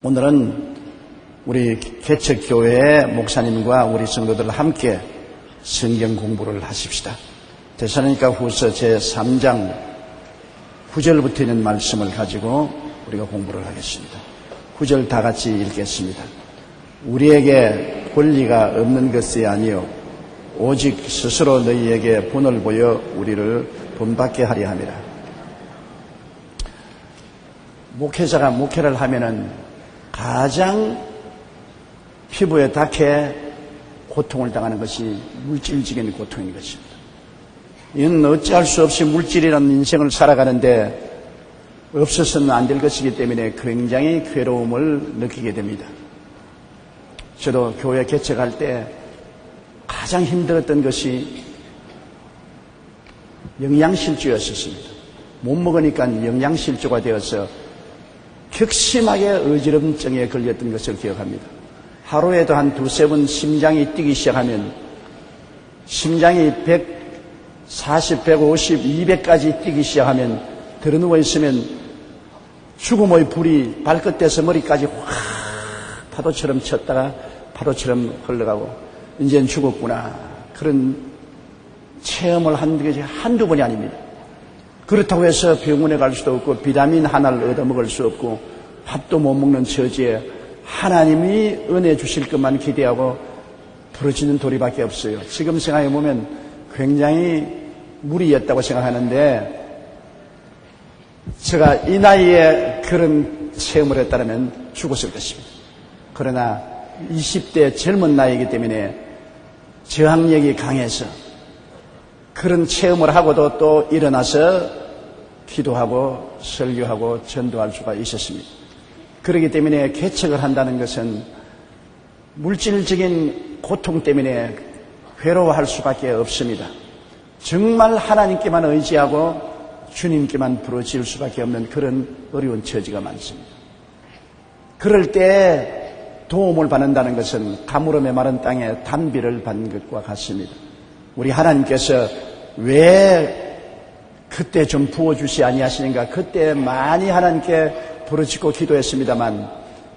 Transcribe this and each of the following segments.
오늘은 우리 개척교회 목사님과 우리 성도들 함께 성경 공부를 하십시다. 데살로니가 후서 제3장 9절부터 있는 말씀을 가지고 우리가 공부를 하겠습니다. 9절 다 같이 읽겠습니다. 우리에게 권리가 없는 것이 아니요 오직 스스로 너희에게 본을 보여 우리를 본받게 하려 함이라. 목회자가 목회를 하면은 가장 피부에 닿게 고통을 당하는 것이 물질적인 고통인 것입니다. 이는 어찌할 수 없이 물질이라는 인생을 살아가는데 없어서는 안 될 것이기 때문에 굉장히 괴로움을 느끼게 됩니다. 저도 교회 개척할 때 가장 힘들었던 것이 영양실조였었습니다. 못 먹으니까 영양실조가 되어서 격심하게 어지럼증에 걸렸던 것을 기억합니다. 하루에도 한 두세 번 심장이 뛰기 시작하면 심장이 140, 150, 200까지 뛰기 시작하면 들어누워 있으면 죽음의 불이 발끝에서 머리까지 확 파도처럼 쳤다가 파도처럼 흘러가고 이제는 죽었구나. 그런 체험을 한 것이 한두 번이 아닙니다. 그렇다고 해서 병원에 갈 수도 없고 비타민 하나를 얻어먹을 수 없고 밥도 못 먹는 처지에 하나님이 은혜 주실 것만 기대하고 부러지는 도리밖에 없어요. 지금 생각해보면 굉장히 무리였다고 생각하는데 제가 이 나이에 그런 체험을 했다면 죽었을 것입니다. 그러나 20대 젊은 나이이기 때문에 저항력이 강해서 그런 체험을 하고도 또 일어나서 기도하고 설교하고 전도할 수가 있었습니다. 그렇기 때문에 개척을 한다는 것은 물질적인 고통 때문에 괴로워할 수밖에 없습니다. 정말 하나님께만 의지하고 주님께만 부르짖을 수밖에 없는 그런 어려운 처지가 많습니다. 그럴 때 도움을 받는다는 것은 가물음에 마른 땅에 단비를 받는 것과 같습니다. 우리 하나님께서 왜 그때 좀 부어주시 아니하시는가? 그때 많이 하나님께 부르짖고 기도했습니다만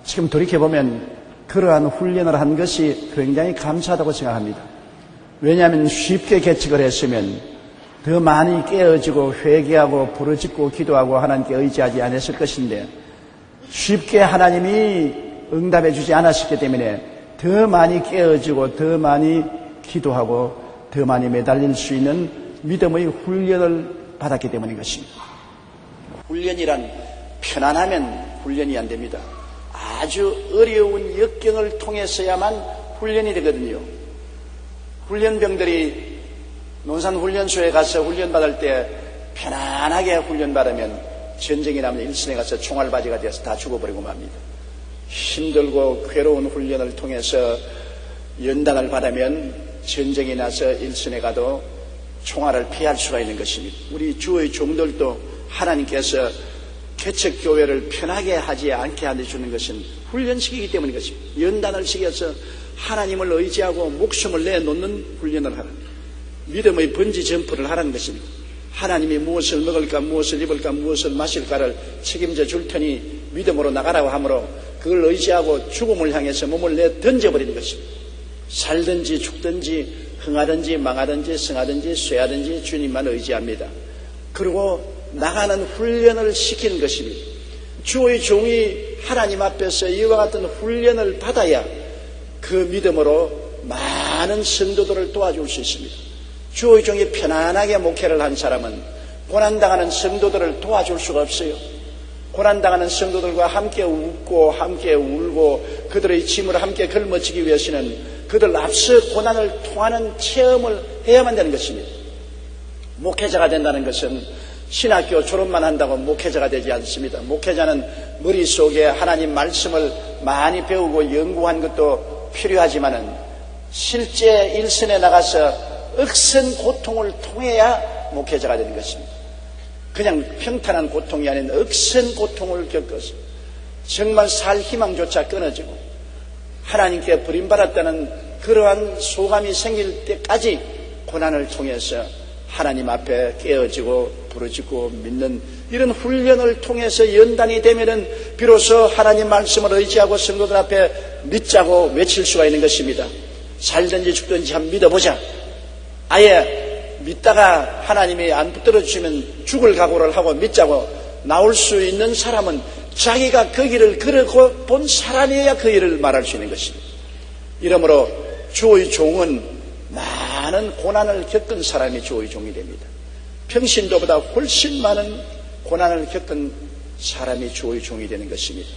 지금 돌이켜보면 그러한 훈련을 한 것이 굉장히 감사하다고 생각합니다. 왜냐하면 쉽게 개척을 했으면 더 많이 깨어지고 회개하고 부르짖고 기도하고 하나님께 의지하지 않았을 것인데 쉽게 하나님이 응답해 주지 않았기 때문에 더 많이 깨어지고 더 많이 기도하고 더 많이 매달릴 수 있는 믿음의 훈련을 받았기 때문인 것입니다. 훈련이란 편안하면 훈련이 안 됩니다. 아주 어려운 역경을 통해서야만 훈련이 되거든요. 훈련병들이 논산훈련소에 가서 훈련받을 때 편안하게 훈련받으면 전쟁이 나면 일선에 가서 총알바지가 되어서 다 죽어버리고 맙니다. 힘들고 괴로운 훈련을 통해서 연단을 받으면 전쟁이 나서 일선에 가도 총알을 피할 수가 있는 것입니다. 우리 주의 종들도 하나님께서 개척교회를 편하게 하지 않게 해주는 것은 훈련시키기 때문인 것입니다. 연단을 시켜서 하나님을 의지하고 목숨을 내놓는 훈련을 하라는 믿음의 번지 점프를 하라는 것입니다. 하나님이 무엇을 먹을까 무엇을 입을까 무엇을 마실까를 책임져 줄 테니 믿음으로 나가라고 하므로 그걸 의지하고 죽음을 향해서 몸을 내 던져버리는 것입니다. 살든지 죽든지 흥하든지 망하든지 성하든지 쇠하든지 주님만 의지합니다. 그리고 나가는 훈련을 시키는 것입니다. 주의 종이 하나님 앞에서 이와 같은 훈련을 받아야 그 믿음으로 많은 성도들을 도와줄 수 있습니다. 주의 종이 편안하게 목회를 한 사람은 고난당하는 성도들을 도와줄 수가 없어요. 고난당하는 성도들과 함께 웃고 함께 울고 그들의 짐을 함께 걸머지기 위해서는 그들 앞서 고난을 통하는 체험을 해야만 되는 것입니다. 목회자가 된다는 것은 신학교 졸업만 한다고 목회자가 되지 않습니다. 목회자는 머릿속에 하나님 말씀을 많이 배우고 연구한 것도 필요하지만은 실제 일선에 나가서 억센 고통을 통해야 목회자가 되는 것입니다. 그냥 평탄한 고통이 아닌 억센 고통을 겪어서 정말 살 희망조차 끊어지고 하나님께 버림받았다는 그러한 소감이 생길 때까지 고난을 통해서 하나님 앞에 깨어지고 부르짖고 믿는 이런 훈련을 통해서 연단이 되면은 비로소 하나님 말씀을 의지하고 성도들 앞에 믿자고 외칠 수가 있는 것입니다. 살든지 죽든지 한번 믿어보자. 아예 믿다가 하나님이 안 붙들어 주시면 죽을 각오를 하고 믿자고 나올 수 있는 사람은 자기가 그 길을 걸어 본 사람이어야 그 일을 말할 수 있는 것입니다. 이러므로 주의 종은 많은 고난을 겪은 사람이 주의 종이 됩니다. 평신도보다 훨씬 많은 고난을 겪은 사람이 주의 종이 되는 것입니다.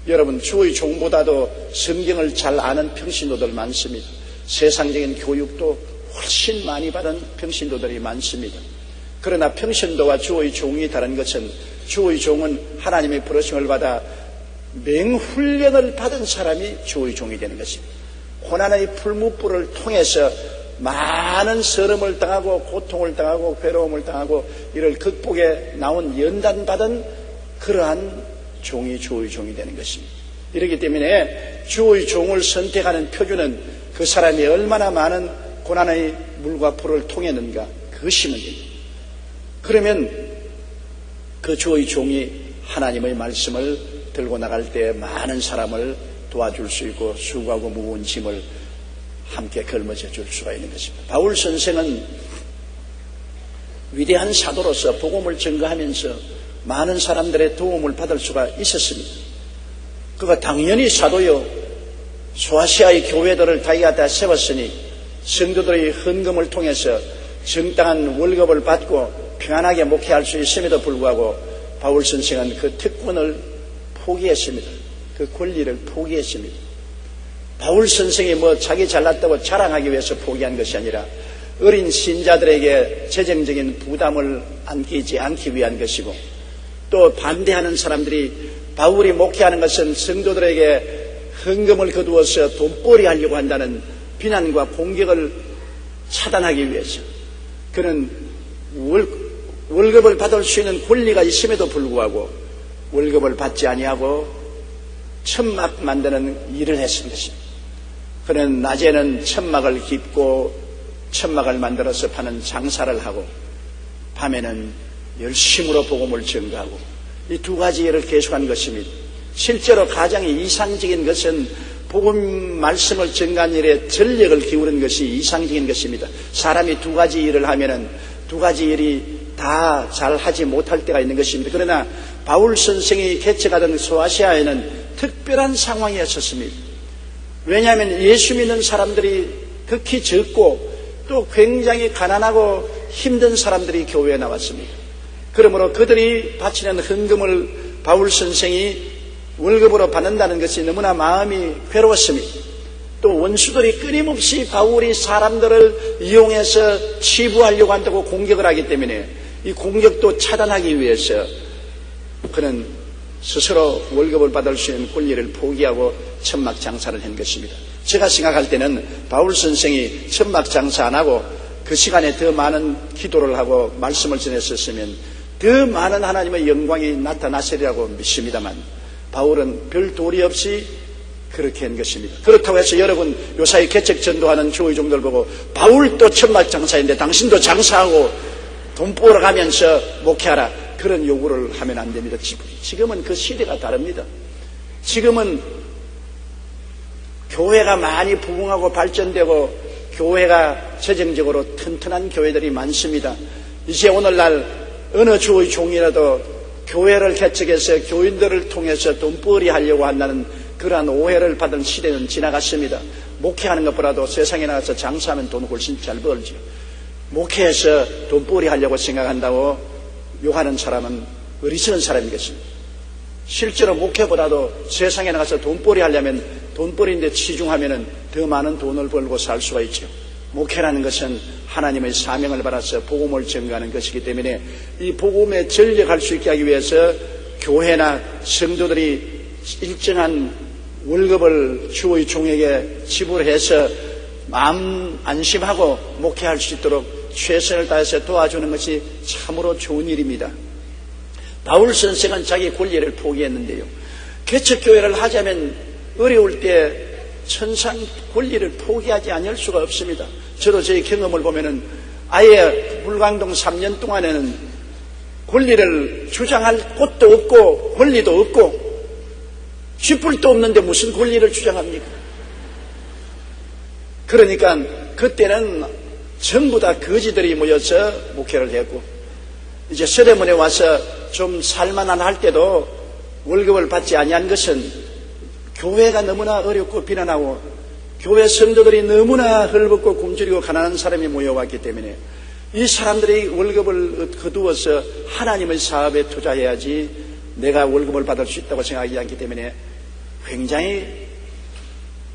여러분, 주의 종보다도 성경을 잘 아는 평신도들 많습니다. 세상적인 교육도 훨씬 많이 받은 평신도들이 많습니다. 그러나 평신도와 주의 종이 다른 것은 주의 종은 하나님의 부르심을 받아 맹훈련을 받은 사람이 주의 종이 되는 것입니다. 고난의 풀무불을 통해서 많은 서름을 당하고 고통을 당하고 괴로움을 당하고 이를 극복해 나온 연단받은 그러한 종이 주의 종이 되는 것입니다. 이렇기 때문에 주의 종을 선택하는 표준은 그 사람이 얼마나 많은 고난의 물과 풀을 통했는가 그것이면 됩니다. 그러면 그 주의 종이 하나님의 말씀을 들고 나갈 때 많은 사람을 도와줄 수 있고 수고하고 무거운 짐을 함께 걸머져 줄 수가 있는 것입니다. 바울 선생은 위대한 사도로서 복음을 전가하면서 많은 사람들의 도움을 받을 수가 있었습니다. 그가 당연히 사도요 소아시아의 교회들을 자기가 다 세웠으니 성도들의 헌금을 통해서 정당한 월급을 받고 평안하게 목회할 수 있음에도 불구하고 바울 선생은 그 특권을 포기했습니다. 그 권리를 포기했습니다. 바울 선생이 자기 잘났다고 자랑하기 위해서 포기한 것이 아니라 어린 신자들에게 재정적인 부담을 안기지 않기 위한 것이고 또 반대하는 사람들이 바울이 목회하는 것은 성도들에게 헌금을 거두어서 돈벌이 하려고 한다는 비난과 공격을 차단하기 위해서 그는 월급을 받을 수 있는 권리가 있음에도 불구하고 월급을 받지 아니하고 천막 만드는 일을 했은 것입니다. 그는 낮에는 천막을 깁고 천막을 만들어서 파는 장사를 하고 밤에는 열심으로 복음을 전가하고 이 두 가지 일을 계속한 것입니다. 실제로 가장 이상적인 것은 복음 말씀을 전가하는 일에 전력을 기울이는 것이 이상적인 것입니다. 사람이 두 가지 일을 하면은 두 가지 일이 다 잘하지 못할 때가 있는 것입니다. 그러나 바울 선생이 개척하던 소아시아에는 특별한 상황이었습니다. 왜냐하면 예수 믿는 사람들이 극히 적고 또 굉장히 가난하고 힘든 사람들이 교회에 나왔습니다. 그러므로 그들이 바치는 헌금을 바울 선생이 월급으로 받는다는 것이 너무나 마음이 괴로웠습니다. 또 원수들이 끊임없이 바울이 사람들을 이용해서 치부하려고 한다고 공격을 하기 때문에 이 공격도 차단하기 위해서 그는 스스로 월급을 받을 수 있는 권리를 포기하고 천막 장사를 한 것입니다. 제가 생각할 때는 바울 선생이 천막 장사 안 하고 그 시간에 더 많은 기도를 하고 말씀을 전했었으면 더 많은 하나님의 영광이 나타났으리라고 믿습니다만 바울은 별 도리 없이 그렇게 한 것입니다. 그렇다고 해서 여러분 요사이 개척 전도하는 주의 종들 보고 바울도 천막 장사인데 당신도 장사하고 돈 벌어가면서 목회하라 그런 요구를 하면 안 됩니다. 지금은 그 시대가 다릅니다. 지금은 교회가 많이 부흥하고 발전되고 교회가 재정적으로 튼튼한 교회들이 많습니다. 이제 오늘날 어느 주의 종이라도 교회를 개척해서 교인들을 통해서 돈벌이 하려고 한다는 그러한 오해를 받은 시대는 지나갔습니다. 목회하는 것보다도 세상에 나가서 장사하면 돈 훨씬 잘 벌죠. 목회해서 돈벌이 하려고 생각한다고 욕하는 사람은 어리석은 사람이겠습니다. 실제로 목회보다도 세상에 나가서 돈벌이 하려면 돈벌이인데 치중하면 더 많은 돈을 벌고 살 수가 있죠. 목회라는 것은 하나님의 사명을 받아서 복음을 전가하는 것이기 때문에 이 복음에 전력할 수 있게 하기 위해서 교회나 성도들이 일정한 월급을 주의 종에게 지불해서 마음 안심하고 목회할 수 있도록 최선을 다해서 도와주는 것이 참으로 좋은 일입니다. 바울 선생은 자기 권리를 포기했는데요. 개척교회를 하자면 어려울 때 천상 권리를 포기하지 않을 수가 없습니다. 저도 제 경험을 보면은 아예 불광동 3년 동안에는 권리를 주장할 곳도 없고 권리도 없고 쥐뿔도 없는데 무슨 권리를 주장합니까? 그러니까 그때는 전부 다 거지들이 모여서 목회를 했고, 이제 서대문에 와서 좀 살만한 할 때도 월급을 받지 아니한 것은 교회가 너무나 어렵고 비난하고 교회 성도들이 너무나 헐벗고 굶주리고 가난한 사람이 모여왔기 때문에 이 사람들이 월급을 거두어서 하나님의 사업에 투자해야지 내가 월급을 받을 수 있다고 생각하지 않기 때문에 굉장히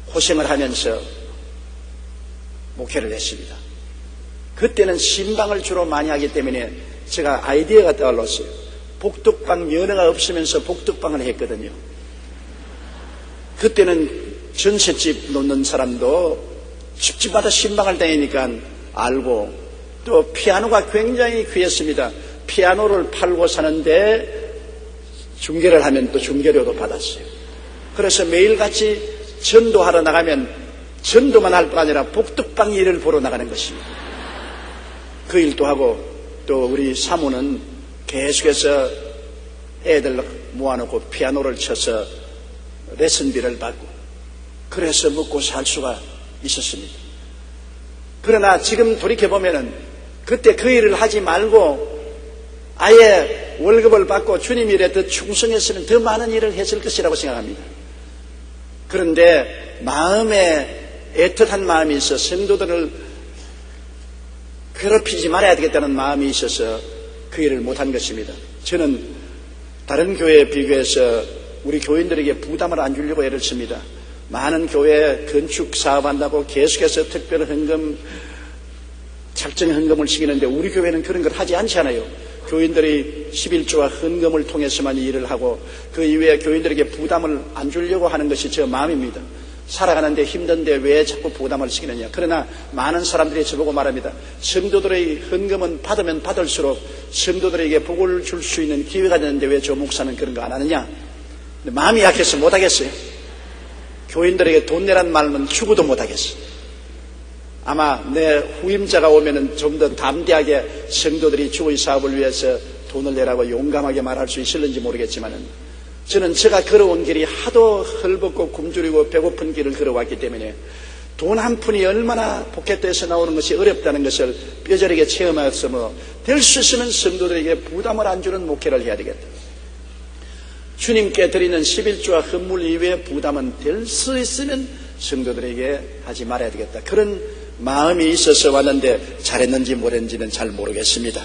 고생을 하면서 목회를 했습니다. 그때는 신방을 주로 많이 하기 때문에 제가 아이디어가 떠올랐어요. 복덕방 면허가 없으면서 복덕방을 했거든요. 그때는 전셋집 놓는 사람도 집집마다 신방을 다니니까 알고, 또 피아노가 굉장히 귀했습니다. 피아노를 팔고 사는데 중개를 하면 또 중개료도 받았어요. 그래서 매일같이 전도하러 나가면 전도만 할 뿐 아니라 복덕방 일을 보러 나가는 것입니다. 그 일도 하고, 또 우리 사모는 계속해서 애들 모아놓고 피아노를 쳐서 레슨비를 받고 그래서 먹고 살 수가 있었습니다. 그러나 지금 돌이켜보면은 그때 그 일을 하지 말고 아예 월급을 받고 주님 일에 더 충성했으면 더 많은 일을 했을 것이라고 생각합니다. 그런데 마음에 애틋한 마음이 있어 성도들을 괴롭히지 말아야 되겠다는 마음이 있어서 그 일을 못한 것입니다. 저는 다른 교회에 비교해서 우리 교인들에게 부담을 안 주려고 애를 씁니다. 많은 교회 건축 사업한다고 계속해서 특별 헌금, 작정 헌금을 시키는데 우리 교회는 그런 걸 하지 않잖아요. 교인들이 11조와 헌금을 통해서만 일을 하고 그 이외에 교인들에게 부담을 안 주려고 하는 것이 제 마음입니다. 살아가는데 힘든데 왜 자꾸 부담을 시키느냐. 그러나 많은 사람들이 저보고 말합니다. 성도들의 헌금은 받으면 받을수록 성도들에게 복을 줄 수 있는 기회가 되는데 왜 저 목사는 그런 거 안 하느냐. 마음이 약해서 못하겠어요. 교인들에게 돈 내란 말은 죽어도 못하겠어요. 아마 내 후임자가 오면은 좀 더 담대하게 성도들이 주의 사업을 위해서 돈을 내라고 용감하게 말할 수 있을는지 모르겠지만은 저는 제가 걸어온 길이 하도 헐벗고 굶주리고 배고픈 길을 걸어왔기 때문에 돈 한 푼이 얼마나 포켓에서 나오는 것이 어렵다는 것을 뼈저리게 체험했으므로 될 수 있으면 성도들에게 부담을 안 주는 목회를 해야 되겠다. 주님께 드리는 11조와 헌물 이외의 부담은 될 수 있으면 성도들에게 하지 말아야 되겠다. 그런 마음이 있어서 왔는데 잘했는지 못했는지는 잘 모르겠습니다.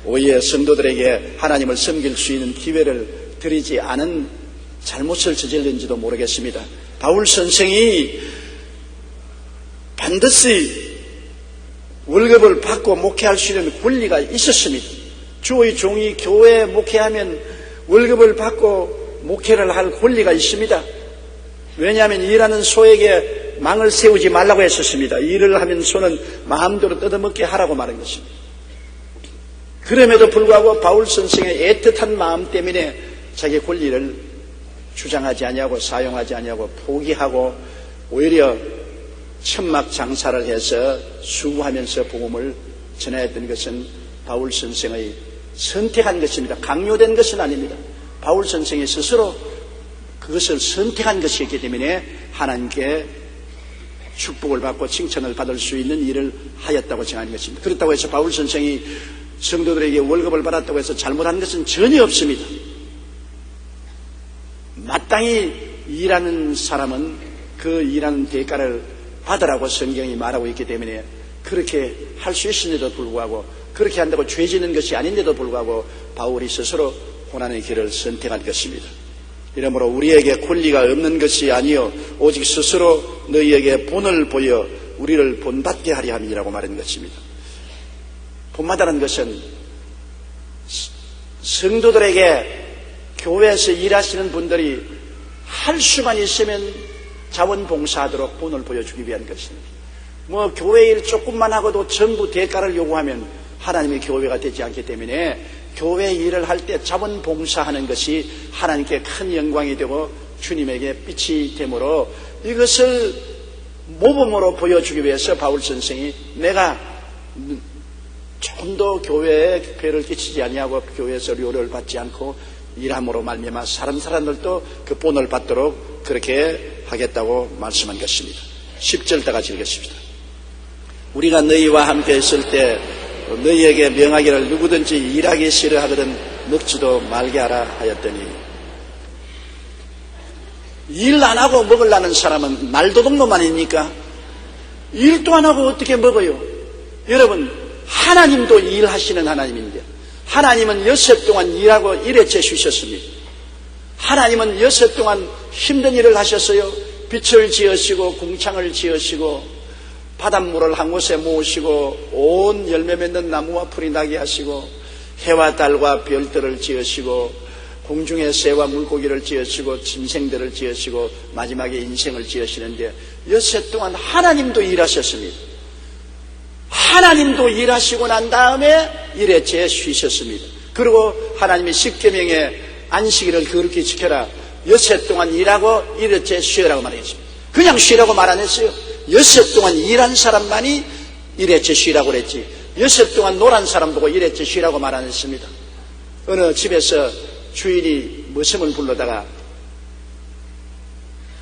오히려 성도들에게 하나님을 섬길 수 있는 기회를 드리지 않은 잘못을 저질렀는지도 모르겠습니다. 바울 선생이 반드시 월급을 받고 목회할 수 있는 권리가 있었습니다. 주의 종이 교회에 목회하면 월급을 받고 목회를 할 권리가 있습니다. 왜냐하면 일하는 소에게 망을 세우지 말라고 했었습니다. 일을 하면 소는 마음대로 뜯어먹게 하라고 말한 것입니다. 그럼에도 불구하고 바울 선생의 애틋한 마음 때문에 자기 권리를 주장하지 아니하고 사용하지 아니하고 포기하고 오히려 천막 장사를 해서 수고하면서 복음을 전해했던 것은 바울 선생의 선택한 것입니다. 강요된 것은 아닙니다. 바울 선생이 스스로 그것을 선택한 것이었기 때문에 하나님께 축복을 받고 칭찬을 받을 수 있는 일을 하였다고 생각하는 것입니다. 그렇다고 해서 바울 선생이 성도들에게 월급을 받았다고 해서 잘못한 것은 전혀 없습니다. 마땅히 일하는 사람은 그 일하는 대가를 받으라고 성경이 말하고 있기 때문에 그렇게 할 수 있음에도 불구하고 그렇게 한다고 죄 짓는 것이 아닌데도 불구하고 바울이 스스로 고난의 길을 선택한 것입니다. 이러므로 우리에게 권리가 없는 것이 아니요 오직 스스로 너희에게 본을 보여 우리를 본받게 하려 함이라고 말한 것입니다. 본받다는 것은 성도들에게 교회에서 일하시는 분들이 할 수만 있으면 자원봉사하도록 본을 보여주기 위한 것입니다. 교회 일 조금만 하고도 전부 대가를 요구하면 하나님의 교회가 되지 않기 때문에 교회 일을 할 때 자원봉사하는 것이 하나님께 큰 영광이 되고 주님에게 빛이 되므로 이것을 모범으로 보여주기 위해서 바울 선생이 내가 조금 더 교회에 폐를 끼치지 아니하고 교회에서 료를 받지 않고 일함으로 말미암아 사람들도 그 본을 받도록 그렇게 하겠다고 말씀한 것입니다. 10절 다 같이 읽겠습니다. 우리가 너희와 함께 있을 때 너희에게 명하기를 누구든지 일하기 싫어하거든 먹지도 말게 하라 하였더니, 일 안 하고 먹으려는 사람은 날도둑놈 아닙니까? 일도 안 하고 어떻게 먹어요? 여러분, 하나님도 일하시는 하나님인데, 하나님은 여섯 동안 일하고 일회째 쉬셨습니다. 하나님은 여섯 동안 힘든 일을 하셨어요. 빛을 지으시고 궁창을 지으시고 바닷물을 한 곳에 모으시고 온 열매 맺는 나무와 풀이 나게 하시고 해와 달과 별들을 지으시고 공중의 새와 물고기를 지으시고 짐승들을 지으시고 마지막에 인생을 지으시는데, 여섯 동안 하나님도 일하셨습니다. 하나님도 일하시고 난 다음에 일회째 쉬셨습니다. 그리고 하나님이 십계명에 안식일을 거룩히 지켜라, 여섯 동안 일하고 일회째 쉬라고 말했습니다. 그냥 쉬라고 말 안 했어요. 여섯 동안 일한 사람만이 일회째 쉬라고 그랬지, 여섯 동안 놀한 사람 보고 일회째 쉬라고 말 안 했습니다. 어느 집에서 주인이 머슴을 불러다가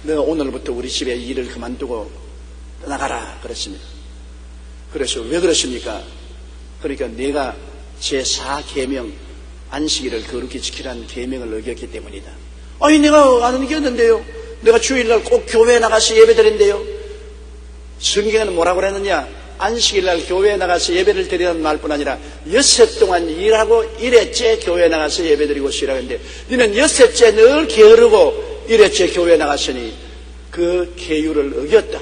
너 오늘부터 우리 집에 일을 그만두고 떠나가라 그랬습니다. 그래서 왜 그러십니까? 그러니까 내가 제4계명 안식일을 거룩히 지키라는 계명을 어겼기 때문이다. 아니 내가 안 어겼는데요. 내가 주일날 꼭 교회에 나가서 예배드린대요. 성경에는 뭐라고 그랬느냐? 안식일날 교회에 나가서 예배를 드리는 말뿐 아니라 여섯 동안 일하고 일회째 교회에 나가서 예배드리고 쉬라고 했는데, 너는 여섯째 늘 게으르고 일회째 교회에 나갔으니 그 계율을 어겼다.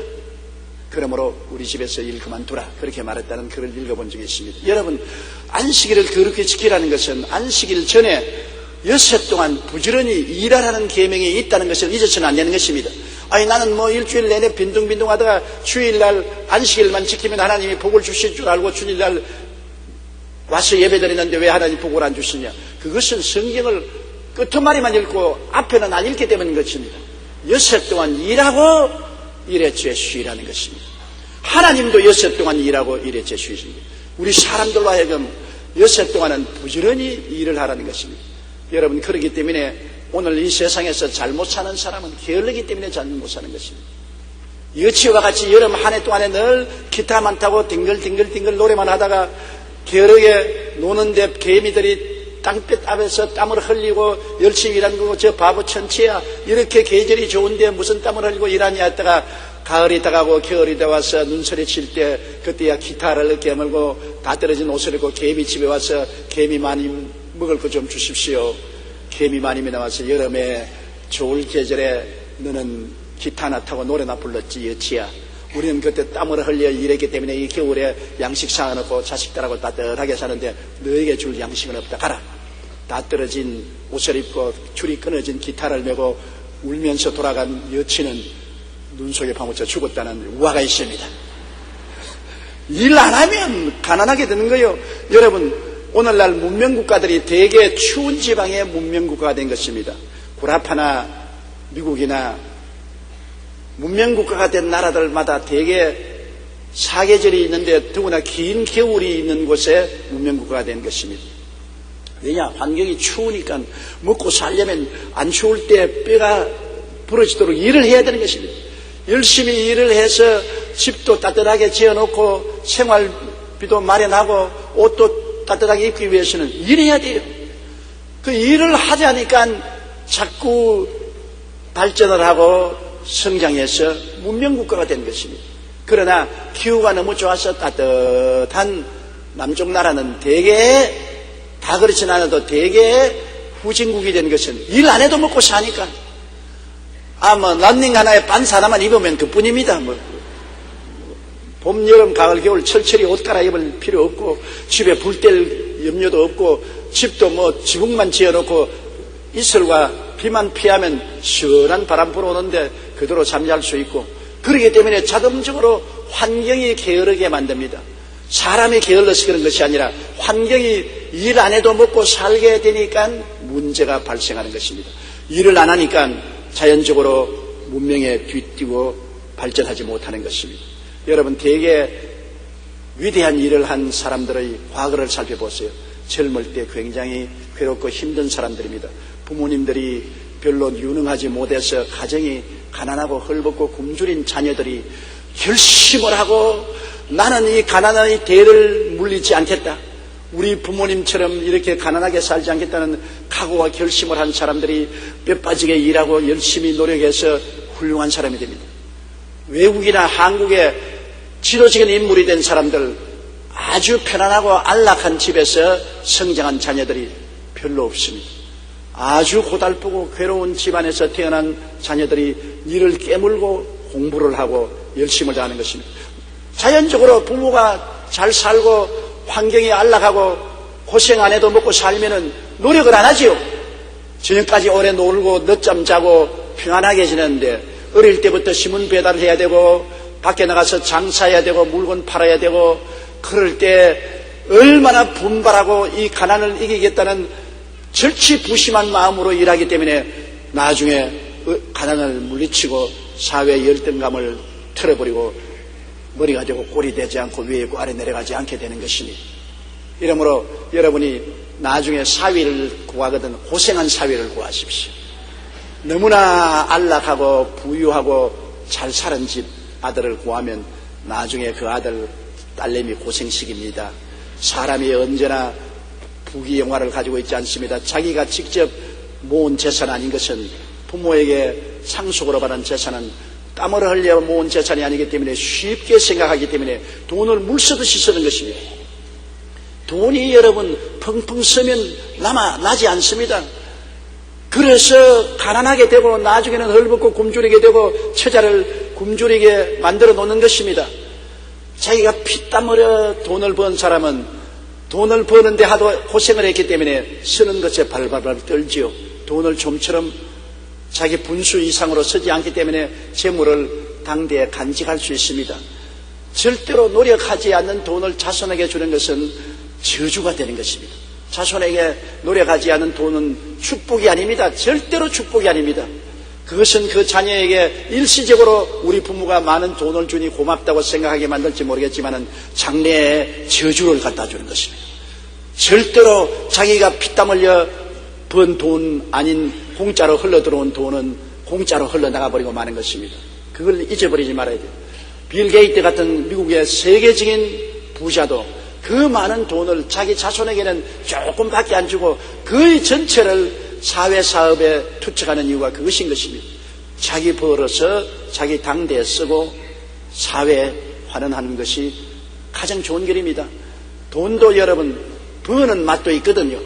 그러므로 우리 집에서 일 그만두라, 그렇게 말했다는 글을 읽어본 적이 있습니다. 여러분, 안식일을 그렇게 지키라는 것은 안식일 전에 여섯 동안 부지런히 일하라는 계명이 있다는 것을 잊어서는 안 되는 것입니다. 아니 나는 뭐 일주일 내내 빈둥빈둥 하다가 주일날 안식일만 지키면 하나님이 복을 주실 줄 알고 주일날 와서 예배드리는데 왜 하나님 복을 안 주시냐? 그것은 성경을 끝머리만 읽고 앞에는 안 읽기 때문인 것입니다. 여섯 동안 일하고 일회째 쉬라는 것입니다. 하나님도 여섯 동안 일하고 일회째 쉬십니다. 우리 사람들로 하여금 여섯 동안은 부지런히 일을 하라는 것입니다. 여러분, 그렇기 때문에 오늘 이 세상에서 잘못 사는 사람은 게을르기 때문에 잘못 사는 것입니다. 여치와 같이 여름 한 해 동안에 늘 기타만 타고 뒹글뒹글 노래만 하다가 게으르게 노는데 개미들이 땅볕 앞에서 땀을 흘리고 열심히 일하는 거고 저 바보 천치야, 이렇게 계절이 좋은데 무슨 땀을 흘리고 일하냐 했다가 가을이 다가고 겨울이 다가와서 눈소리 칠 때 그때야 기타를 깨물고 다 떨어진 옷을 입고 개미 집에 와서 개미 많이 먹을 거 좀 주십시오. 개미 마님이 나와서 여름에 좋을 계절에 너는 기타나 타고 노래나 불렀지 여치야. 우리는 그때 땀을 흘려 일했기 때문에 이 겨울에 양식 사놓고 자식들하고 따뜻하게 사는데 너에게 줄 양식은 없다. 가라. 다 떨어진 옷을 입고 줄이 끊어진 기타를 메고 울면서 돌아간 여치는 눈 속에 파묻혀 죽었다는 우화가 있습니다. 일 안 하면 가난하게 되는 거예요. 여러분, 오늘날 문명국가들이 대개 추운 지방의 문명국가가 된 것입니다. 구라파나 미국이나 문명국가가 된 나라들마다 대개 사계절이 있는데 더구나 긴 겨울이 있는 곳에 문명국가가 된 것입니다. 왜냐? 환경이 추우니까 먹고 살려면 안 추울 때 뼈가 부러지도록 일을 해야 되는 것입니다. 열심히 일을 해서 집도 따뜻하게 지어놓고 생활비도 마련하고 옷도 따뜻하게 입기 위해서는 일해야 돼요. 그 일을 하지 않으니까 자꾸 발전을 하고 성장해서 문명국가가 된 것입니다. 그러나 기후가 너무 좋아서 따뜻한 남쪽 나라는 대개 다 그렇진 않아도 대개 후진국이 된 것은 일 안 해도 먹고 사니까 런닝 하나에 반스 하나만 입으면 그뿐입니다. 봄, 여름, 가을, 겨울 철철이 옷 갈아입을 필요 없고 집에 불 뗄 염려도 없고 집도 지붕만 지어놓고 이슬과 비만 피하면 시원한 바람 불어오는데 그대로 잠잘 수 있고, 그렇기 때문에 자동적으로 환경이 게으르게 만듭니다. 사람이 게을러서 그런 것이 아니라 환경이 일 안 해도 먹고 살게 되니까 문제가 발생하는 것입니다. 일을 안 하니까 자연적으로 문명에 뒤뛰고 발전하지 못하는 것입니다. 여러분, 대개 위대한 일을 한 사람들의 과거를 살펴보세요. 젊을 때 굉장히 괴롭고 힘든 사람들입니다. 부모님들이 별로 유능하지 못해서 가정이 가난하고 헐벗고 굶주린 자녀들이 결심을 하고 나는 이 가난의 대를 물리지 않겠다. 우리 부모님처럼 이렇게 가난하게 살지 않겠다는 각오와 결심을 한 사람들이 뼈 빠지게 일하고 열심히 노력해서 훌륭한 사람이 됩니다. 외국이나 한국에 지도적인 인물이 된 사람들, 아주 편안하고 안락한 집에서 성장한 자녀들이 별로 없습니다. 아주 고달프고 괴로운 집안에서 태어난 자녀들이 이를 깨물고 공부를 하고 열심을 다하는 것입니다. 자연적으로 부모가 잘 살고 환경이 안락하고 고생 안 해도 먹고 살면은 노력을 안 하지요. 저녁까지 오래 놀고 늦잠 자고 평안하게 지내는데 어릴 때부터 신문 배달을 해야 되고 밖에 나가서 장사해야 되고 물건 팔아야 되고 그럴 때 얼마나 분발하고 이 가난을 이기겠다는 절치부심한 마음으로 일하기 때문에 나중에 가난을 물리치고 사회의 열등감을 털어버리고 머리가 되고 꼴이 되지 않고 위에 있고 아래 내려가지 않게 되는 것이니, 이러므로 여러분이 나중에 사위를 구하거든 고생한 사위를 구하십시오. 너무나 안락하고 부유하고 잘 사는 집 아들을 구하면 나중에 그 아들 딸내미 고생식입니다. 사람이 언제나 부귀영화를 가지고 있지 않습니다. 자기가 직접 모은 재산 아닌 것은, 부모에게 상속으로 받은 재산은 땀을 흘려 모은 재산이 아니기 때문에 쉽게 생각하기 때문에 돈을 물쓰듯이 쓰는 것입니다. 돈이 여러분 펑펑 쓰면 나지 않습니다. 그래서 가난하게 되고 나중에는 헐벗고 굶주리게 되고 처자를 굶주리게 만들어 놓는 것입니다. 자기가 피땀 흘려 돈을 번 사람은 돈을 버는데 하도 고생을 했기 때문에 쓰는 것에 발발발 떨지요. 돈을 좀처럼 자기 분수 이상으로 쓰지 않기 때문에 재물을 당대에 간직할 수 있습니다. 절대로 노력하지 않는 돈을 자손에게 주는 것은 저주가 되는 것입니다. 자손에게 노력하지 않은 돈은 축복이 아닙니다. 절대로 축복이 아닙니다. 그것은 그 자녀에게 일시적으로 우리 부모가 많은 돈을 주니 고맙다고 생각하게 만들지 모르겠지만 장래에 저주를 갖다 주는 것입니다. 절대로 자기가 피땀 흘려 번 돈 아닌 공짜로 흘러들어온 돈은 공짜로 흘러나가버리고 마는 것입니다. 그걸 잊어버리지 말아야 돼요. 빌 게이트 같은 미국의 세계적인 부자도 그 많은 돈을 자기 자손에게는 조금밖에 안 주고 거의 전체를 사회사업에 투척하는 이유가 그것인 것입니다. 자기 벌어서 자기 당대에 쓰고 사회에 환원하는 것이 가장 좋은 길입니다. 돈도 여러분 버는 맛도 있거든요.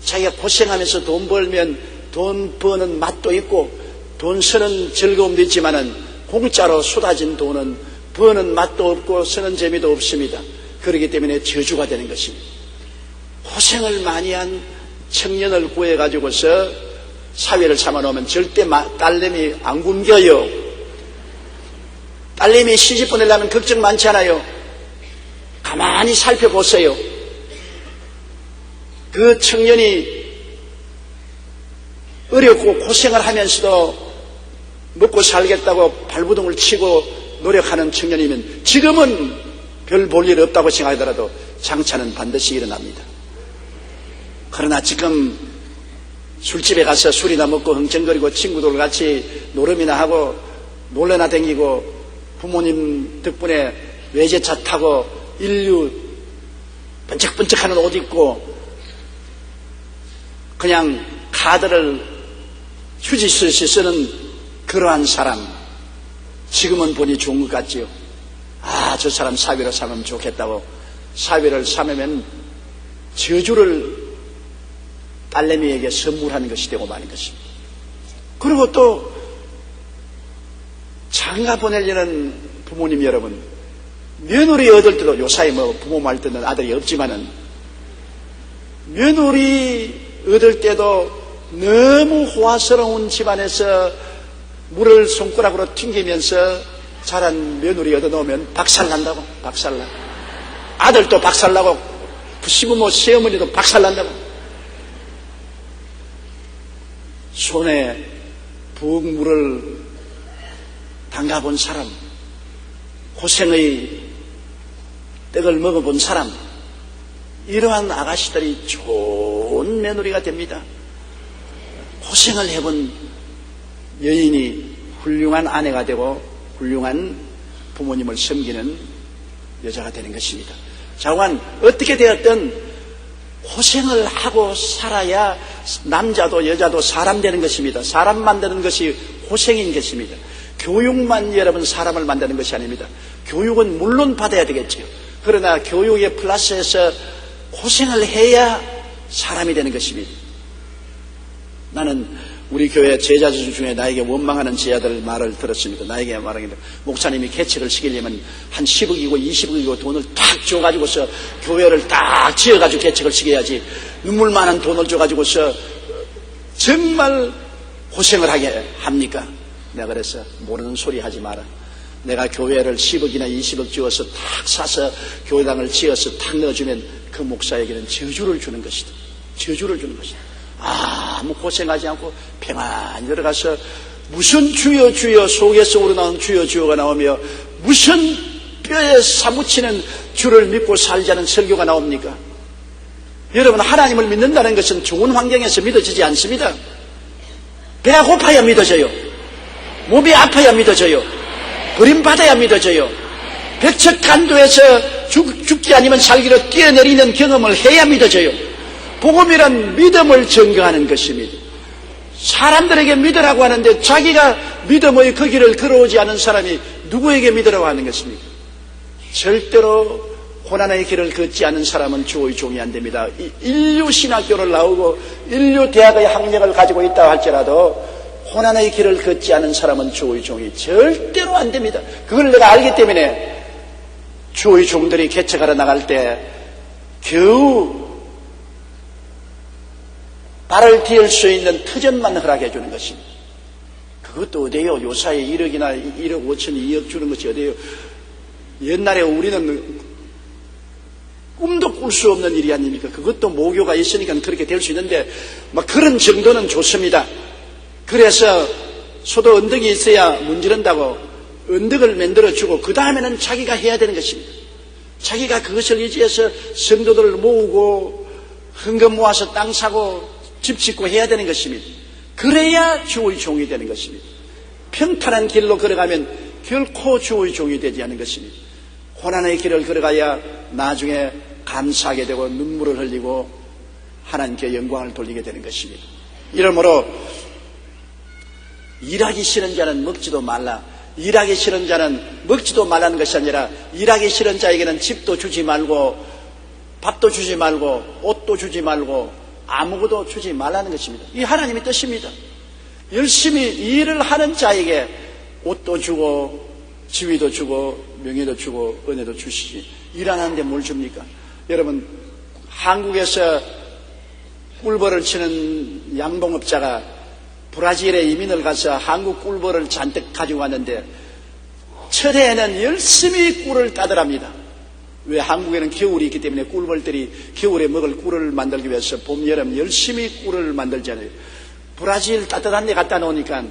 자기가 고생하면서 돈 벌면 돈 버는 맛도 있고 돈 쓰는 즐거움도 있지만은 공짜로 쏟아진 돈은 버는 맛도 없고 쓰는 재미도 없습니다. 그렇기 때문에 저주가 되는 것입니다. 고생을 많이 한 청년을 구해가지고서 사회를 삼아놓으면 절대 딸내미 안 굶겨요. 딸내미 시집 보내려면 걱정 많지 않아요. 가만히 살펴보세요. 그 청년이 어렵고 고생을 하면서도 먹고 살겠다고 발부동을 치고 노력하는 청년이면 지금은 별 볼 일 없다고 생각하더라도 장차는 반드시 일어납니다. 그러나 지금 술집에 가서 술이나 먹고 흥청거리고 친구들 같이 노름이나 하고 놀래나 다니고 부모님 덕분에 외제차 타고 인류 번쩍번쩍하는 옷 입고 그냥 카드를 휴지 쓰듯이 쓰는 그러한 사람, 지금은 보니 좋은 것 같지요. 아, 저 사람 사위로 삼으면 좋겠다고 사위를 삼으면 저주를 딸내미에게 선물하는 것이 되고 마는 것입니다. 그리고 또 장가 보내려는 부모님 여러분, 며느리 얻을 때도 요사이 부모 말 듣는 아들이 없지만은 며느리 얻을 때도 너무 호화스러운 집안에서 물을 손가락으로 튕기면서 자란 며느리 얻어놓으면 박살난다고. 박살나. 아들도 박살나고 시부모 시어머니도 박살난다고. 손에 부엌 물을 담가본 사람, 고생의 떡을 먹어본 사람, 이러한 아가씨들이 좋은 며느리가 됩니다. 고생을 해본 여인이 훌륭한 아내가 되고 훌륭한 부모님을 섬기는 여자가 되는 것입니다. 자관 어떻게 되었든 고생을 하고 살아야 남자도 여자도 사람 되는 것입니다. 사람 만드는 것이 고생인 것입니다. 교육만 여러분 사람을 만드는 것이 아닙니다. 교육은 물론 받아야 되겠죠. 그러나 교육에 플러스해서 고생을 해야 사람이 되는 것입니다. 나는 우리 교회 제자들 중에 나에게 원망하는 제자들 말을 들었습니다. 나에게 말하기를 목사님이 개척을 시키려면 한 10억이고 20억이고 돈을 딱 줘가지고서 교회를 딱 지어가지고 개척을 시켜야지 눈물 많은 돈을 줘가지고서 정말 고생을 하게 합니까? 내가 그래서 모르는 소리 하지 마라. 내가 교회를 10억이나 20억 지어서 탁 사서 교회당을 지어서 탁 넣어주면 그 목사에게는 저주를 주는 것이다. 저주를 주는 것이다. 아무 고생하지 않고 평안히 들어가서 무슨 주여 주여 속에서 우러나오는 주여 주여가 나오며 무슨 뼈에 사무치는 주를 믿고 살자는 설교가 나옵니까? 여러분, 하나님을 믿는다는 것은 좋은 환경에서 믿어지지 않습니다. 배가 고파야 믿어져요. 몸이 아파야 믿어져요. 버림받아야 믿어져요. 백척간도에서 죽지 아니면 살기로 뛰어내리는 경험을 해야 믿어져요. 복음이란 믿음을 증거하는 것입니다. 사람들에게 믿으라고 하는데 자기가 믿음의 그 길을 걸어오지 않은 사람이 누구에게 믿으라고 하는 것입니까? 절대로 고난의 길을 걷지 않은 사람은 주의 종이 안 됩니다. 인류 신학교를 나오고 인류 대학의 학력을 가지고 있다 할지라도 고난의 길을 걷지 않은 사람은 주의 종이 절대로 안 됩니다. 그걸 내가 알기 때문에 주의 종들이 개척하러 나갈 때 겨우 발을 디딜 수 있는 터전만 허락해 주는 것입니다. 그것도 어디에요? 요사에 1억이나 1억 5천, 2억 주는 것이 어디에요? 옛날에 우리는 꿈도 꿀 수 없는 일이 아닙니까? 그것도 모교가 있으니까 그렇게 될 수 있는데 막 그런 정도는 좋습니다. 그래서 소도 언덕이 있어야 문지른다고 언덕을 만들어주고 그 다음에는 자기가 해야 되는 것입니다. 자기가 그것을 의지해서 성도들을 모으고 헌금 모아서 땅 사고 집 짓고 해야 되는 것입니다. 그래야 주의 종이 되는 것입니다. 평탄한 길로 걸어가면 결코 주의 종이 되지 않는 것입니다. 고난의 길을 걸어가야 나중에 감사하게 되고 눈물을 흘리고 하나님께 영광을 돌리게 되는 것입니다. 이러므로 일하기 싫은 자는 먹지도 말라. 일하기 싫은 자는 먹지도 말라는 것이 아니라 일하기 싫은 자에게는 집도 주지 말고 밥도 주지 말고 옷도 주지 말고 아무것도 주지 말라는 것입니다. 이 하나님의 뜻입니다. 열심히 일을 하는 자에게 옷도 주고 지위도 주고 명예도 주고 은혜도 주시지 일 안 하는데 뭘 줍니까? 여러분, 한국에서 꿀벌을 치는 양봉업자가 브라질에 이민을 가서 한국 꿀벌을 잔뜩 가지고 왔는데 철에는 열심히 꿀을 따더랍니다. 왜? 한국에는 겨울이 있기 때문에 꿀벌들이 겨울에 먹을 꿀을 만들기 위해서 봄, 여름 열심히 꿀을 만들잖아요. 브라질 따뜻한 데 갖다 놓으니까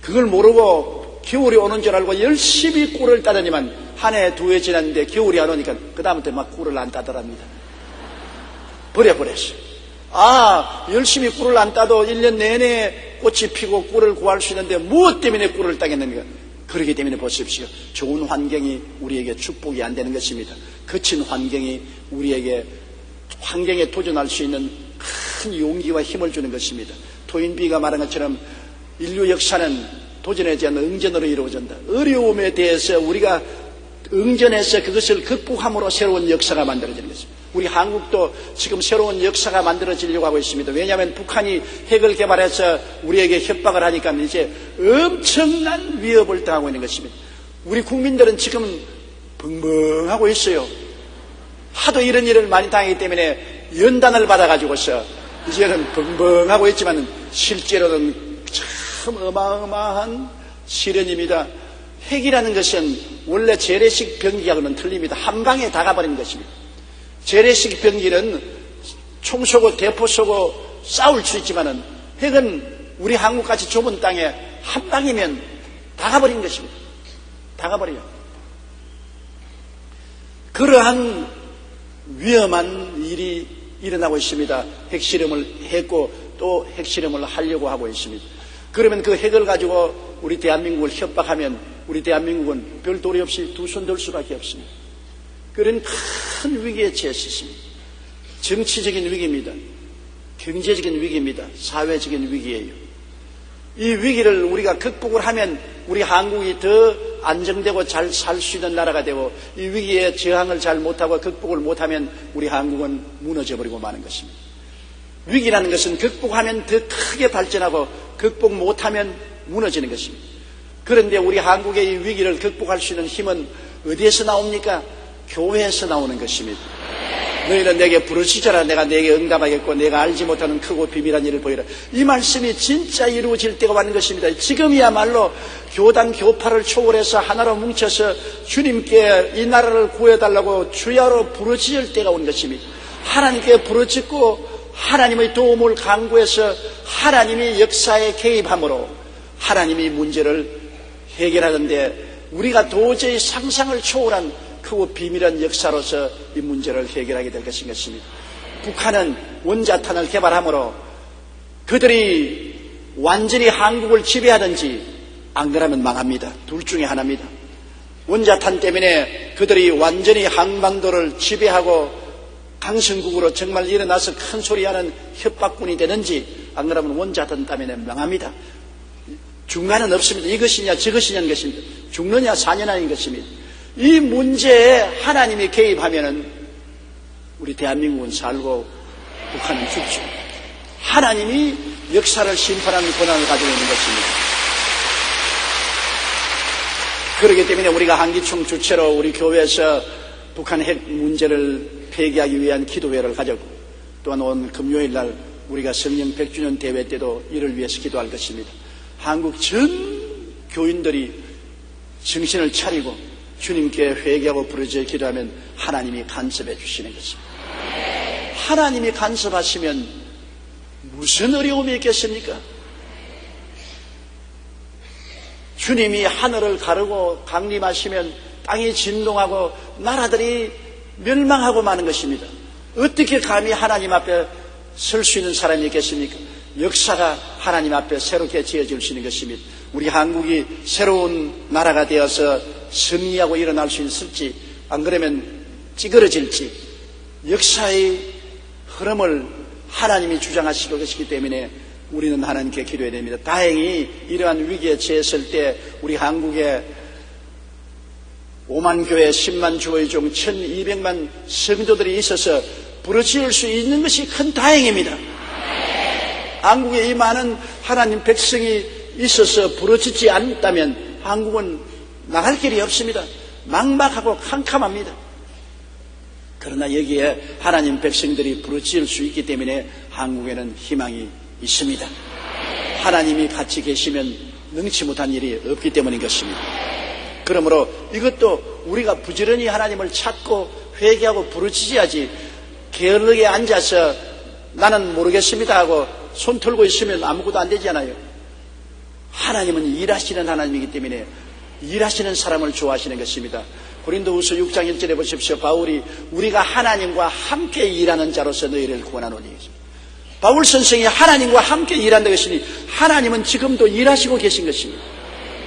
그걸 모르고 겨울이 오는 줄 알고 열심히 꿀을 따더니만 한 해, 두 해 지났는데 겨울이 안 오니까 그 다음부터 막 꿀을 안 따더랍니다. 버려버렸어요. 열심히 꿀을 안 따도 1년 내내 꽃이 피고 꿀을 구할 수 있는데 무엇 때문에 꿀을 따겠는가? 그렇기 때문에 보십시오. 좋은 환경이 우리에게 축복이 안 되는 것입니다. 거친 환경이 우리에게 환경에 도전할 수 있는 큰 용기와 힘을 주는 것입니다. 토인비가 말한 것처럼 인류 역사는 도전하지 않는 응전으로 이루어진다. 어려움에 대해서 우리가 응전해서 그것을 극복함으로 새로운 역사가 만들어지는 것입니다. 우리 한국도 지금 새로운 역사가 만들어지려고 하고 있습니다. 왜냐하면 북한이 핵을 개발해서 우리에게 협박을 하니까 이제 엄청난 위협을 당하고 있는 것입니다. 우리 국민들은 지금 벙벙하고 있어요. 하도 이런 일을 많이 당하기 때문에 연단을 받아가지고서 이제는 벙벙하고 있지만 실제로는 참 어마어마한 시련입니다. 핵이라는 것은 원래 재래식 병기하고는 틀립니다. 한 방에 다 가버리는 것입니다. 재래식 병기는 총 쏘고 대포 쏘고 싸울 수 있지만은 핵은 우리 한국같이 좁은 땅에 한 방이면 다 가버린 것입니다. 다 가버려요. 그러한 위험한 일이 일어나고 있습니다. 핵실험을 했고 또 핵실험을 하려고 하고 있습니다. 그러면 그 핵을 가지고 우리 대한민국을 협박하면 우리 대한민국은 별 도리 없이 두 손 들 수밖에 없습니다. 그런 큰 위기에 처했습니다. 정치적인 위기입니다. 경제적인 위기입니다. 사회적인 위기예요. 이 위기를 우리가 극복을 하면 우리 한국이 더 안정되고 잘 살 수 있는 나라가 되고 이 위기에 저항을 잘 못하고 극복을 못하면 우리 한국은 무너져버리고 마는 것입니다. 위기라는 것은 극복하면 더 크게 발전하고 극복 못하면 무너지는 것입니다. 그런데 우리 한국의 이 위기를 극복할 수 있는 힘은 어디에서 나옵니까? 교회에서 나오는 것입니다. 너희는 내게 부르짖어라. 내가 내게 응답하겠고 내가 알지 못하는 크고 비밀한 일을 보이라. 이 말씀이 진짜 이루어질 때가 왔는 것입니다. 지금이야말로 교단 교파를 초월해서 하나로 뭉쳐서 주님께 이 나라를 구해달라고 주야로 부르짖을 때가 온 것입니다. 하나님께 부르짖고 하나님의 도움을 간구해서 하나님이 역사에 개입함으로 하나님이 문제를 해결하는데 우리가 도저히 상상을 초월한 크고 비밀한 역사로서 이 문제를 해결하게 될 것인 것입니다. 북한은 원자탄을 개발함으로 그들이 완전히 한국을 지배하든지 안 그러면 망합니다. 둘 중에 하나입니다. 원자탄 때문에 그들이 완전히 한반도를 지배하고 강성국으로 정말 일어나서 큰 소리하는 협박군이 되는지 안 그러면 원자탄 때문에 망합니다. 중간은 없습니다. 이것이냐 저것이냐는 것입니다. 죽느냐 사느냐는 것입니다. 이 문제에 하나님이 개입하면은 우리 대한민국은 살고 북한은 죽죠. 하나님이 역사를 심판하는 권한을 가지고 있는 것입니다. 그렇기 때문에 우리가 한기총 주체로 우리 교회에서 북한 핵 문제를 폐기하기 위한 기도회를 가졌고 또한 오늘 금요일 날 우리가 성령 100주년 대회 때도 이를 위해서 기도할 것입니다. 한국 전 교인들이 정신을 차리고 주님께 회개하고 부르짖어 기도하면 하나님이 간섭해 주시는 것입니다. 하나님이 간섭하시면 무슨 어려움이 있겠습니까? 주님이 하늘을 가르고 강림하시면 땅이 진동하고 나라들이 멸망하고 마는 것입니다. 어떻게 감히 하나님 앞에 설 수 있는 사람이 있겠습니까? 역사가 하나님 앞에 새롭게 지어질 수 있는 것입니다. 우리 한국이 새로운 나라가 되어서 승리하고 일어날 수 있을지 안 그러면 찌그러질지 역사의 흐름을 하나님이 주장하실 것이기 때문에 우리는 하나님께 기도해야 됩니다. 다행히 이러한 위기에 처했을 때 우리 한국에 5만 교회 10만 주의 중 1200만 성도들이 있어서 부르짖을 수 있는 것이 큰 다행입니다. 한국에 이 많은 하나님 백성이 있어서 부르짖지 않았다면 한국은 나갈 길이 없습니다. 막막하고 캄캄합니다. 그러나 여기에 하나님 백성들이 부르짖을 수 있기 때문에 한국에는 희망이 있습니다. 하나님이 같이 계시면 능치 못한 일이 없기 때문인 것입니다. 그러므로 이것도 우리가 부지런히 하나님을 찾고 회개하고 부르짖어야지 게을르게 앉아서 나는 모르겠습니다 하고 손 털고 있으면 아무것도 안 되잖아요. 하나님은 일하시는 하나님이기 때문에 일하시는 사람을 좋아하시는 것입니다. 고린도후서 6장 1절에 보십시오. 바울이 우리가 하나님과 함께 일하는 자로서 너희를 구원하노니. 바울 선생이 하나님과 함께 일한다고 했으니 하나님은 지금도 일하시고 계신 것입니다.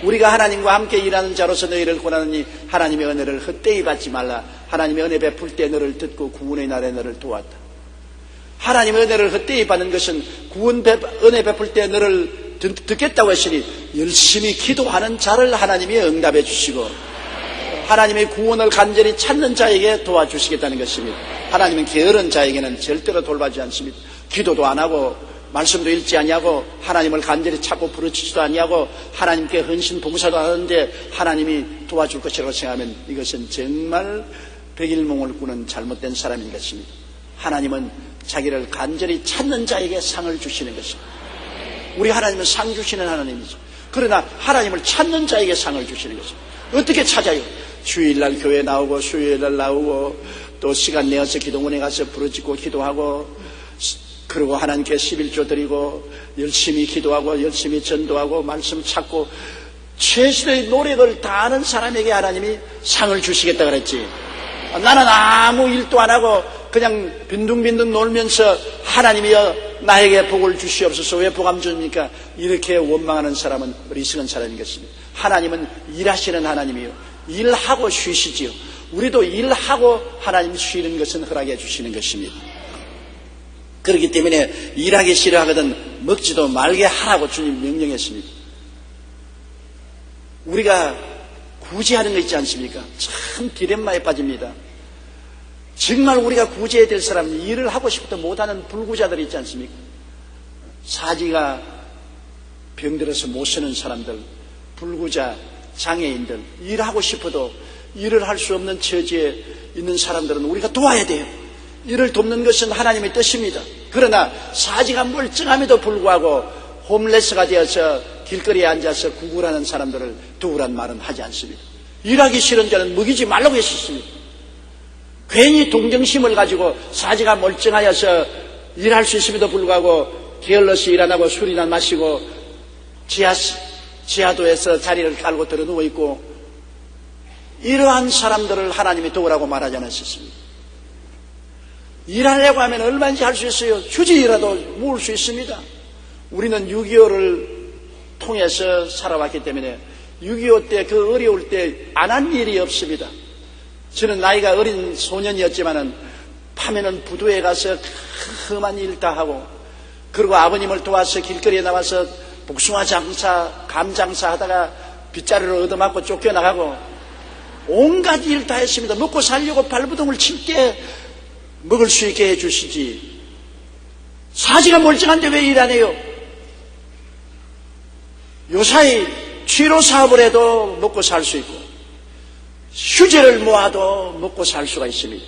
우리가 하나님과 함께 일하는 자로서 너희를 구원하노니 하나님의 은혜를 헛되이 받지 말라. 하나님의 은혜 베풀 때 너를 듣고 구원의 날에 너를 도왔다. 하나님의 은혜를 헛되이 받는 것은 은혜 베풀 때 너를 듣겠다고 했으니 열심히 기도하는 자를 하나님이 응답해 주시고 하나님의 구원을 간절히 찾는 자에게 도와주시겠다는 것입니다. 하나님은 게으른 자에게는 절대로 돌봐주지 않습니다. 기도도 안 하고 말씀도 읽지 아니하고 하나님을 간절히 찾고 부르짖지도 아니하고 하나님께 헌신 봉사도 하는데 하나님이 도와줄 것이라고 생각하면 이것은 정말 백일몽을 꾸는 잘못된 사람인 것입니다. 하나님은 자기를 간절히 찾는 자에게 상을 주시는 것입니다. 우리 하나님은 상 주시는 하나님이죠. 그러나 하나님을 찾는 자에게 상을 주시는 것입니다. 어떻게 찾아요? 주일날 교회 나오고 수요일날 나오고 또 시간 내어서 기도원에 가서 부르짖고 기도하고 그리고 하나님께 11조 드리고 열심히 기도하고 열심히 전도하고 말씀 찾고 최선의 노력을 다하는 사람에게 하나님이 상을 주시겠다 그랬지. 나는 아무 일도 안 하고 그냥 빈둥빈둥 놀면서 하나님이여 나에게 복을 주시옵소서 왜 복 안 줍니까? 이렇게 원망하는 사람은 어리석은 사람인 것입니다. 하나님은 일하시는 하나님이요 일하고 쉬시지요. 우리도 일하고 하나님 쉬는 것은 허락해 주시는 것입니다. 그렇기 때문에 일하기 싫어하거든 먹지도 말게 하라고 주님 명령했습니다. 우리가 굳이 하는 거 있지 않습니까? 참 디lem마에 빠집니다. 정말 우리가 구제해야 될 사람은 일을 하고 싶어도 못하는 불구자들이 있지 않습니까? 사지가 병들어서 못 쓰는 사람들, 불구자, 장애인들, 일하고 싶어도 일을 할 수 없는 처지에 있는 사람들은 우리가 도와야 돼요. 이를 돕는 것은 하나님의 뜻입니다. 그러나 사지가 멀쩡함에도 불구하고 홈레스가 되어서 길거리에 앉아서 구걸하는 사람들을 도우란 말은 하지 않습니다. 일하기 싫은 자는 먹이지 말라고 했었습니다. 괜히 동정심을 가지고 사지가 멀쩡하여서 일할 수 있음에도 불구하고 게을러서 일 안 하고 술이나 마시고 지하도에서 자리를 깔고 들어 누워있고 이러한 사람들을 하나님이 도우라고 말하지 않았습니다. 일하려고 하면 얼마든지 할 수 있어요. 휴지라도 모을 수 있습니다. 우리는 6.25를 통해서 살아왔기 때문에 6.25 때 그 어려울 때 안 한 일이 없습니다. 저는 나이가 어린 소년이었지만은 밤에는 부두에 가서 험한 일 다 하고 그리고 아버님을 도와서 길거리에 나와서 복숭아 장사, 감 장사 하다가 빗자루를 얻어맞고 쫓겨나가고 온갖 일 다 했습니다. 먹고 살려고 발부동을 칠 때 먹을 수 있게 해주시지. 사지가 멀쩡한데 왜 일 안 해요? 요사이 취로 사업을 해도 먹고 살 수 있고 휴재를 모아도 먹고 살 수가 있습니다.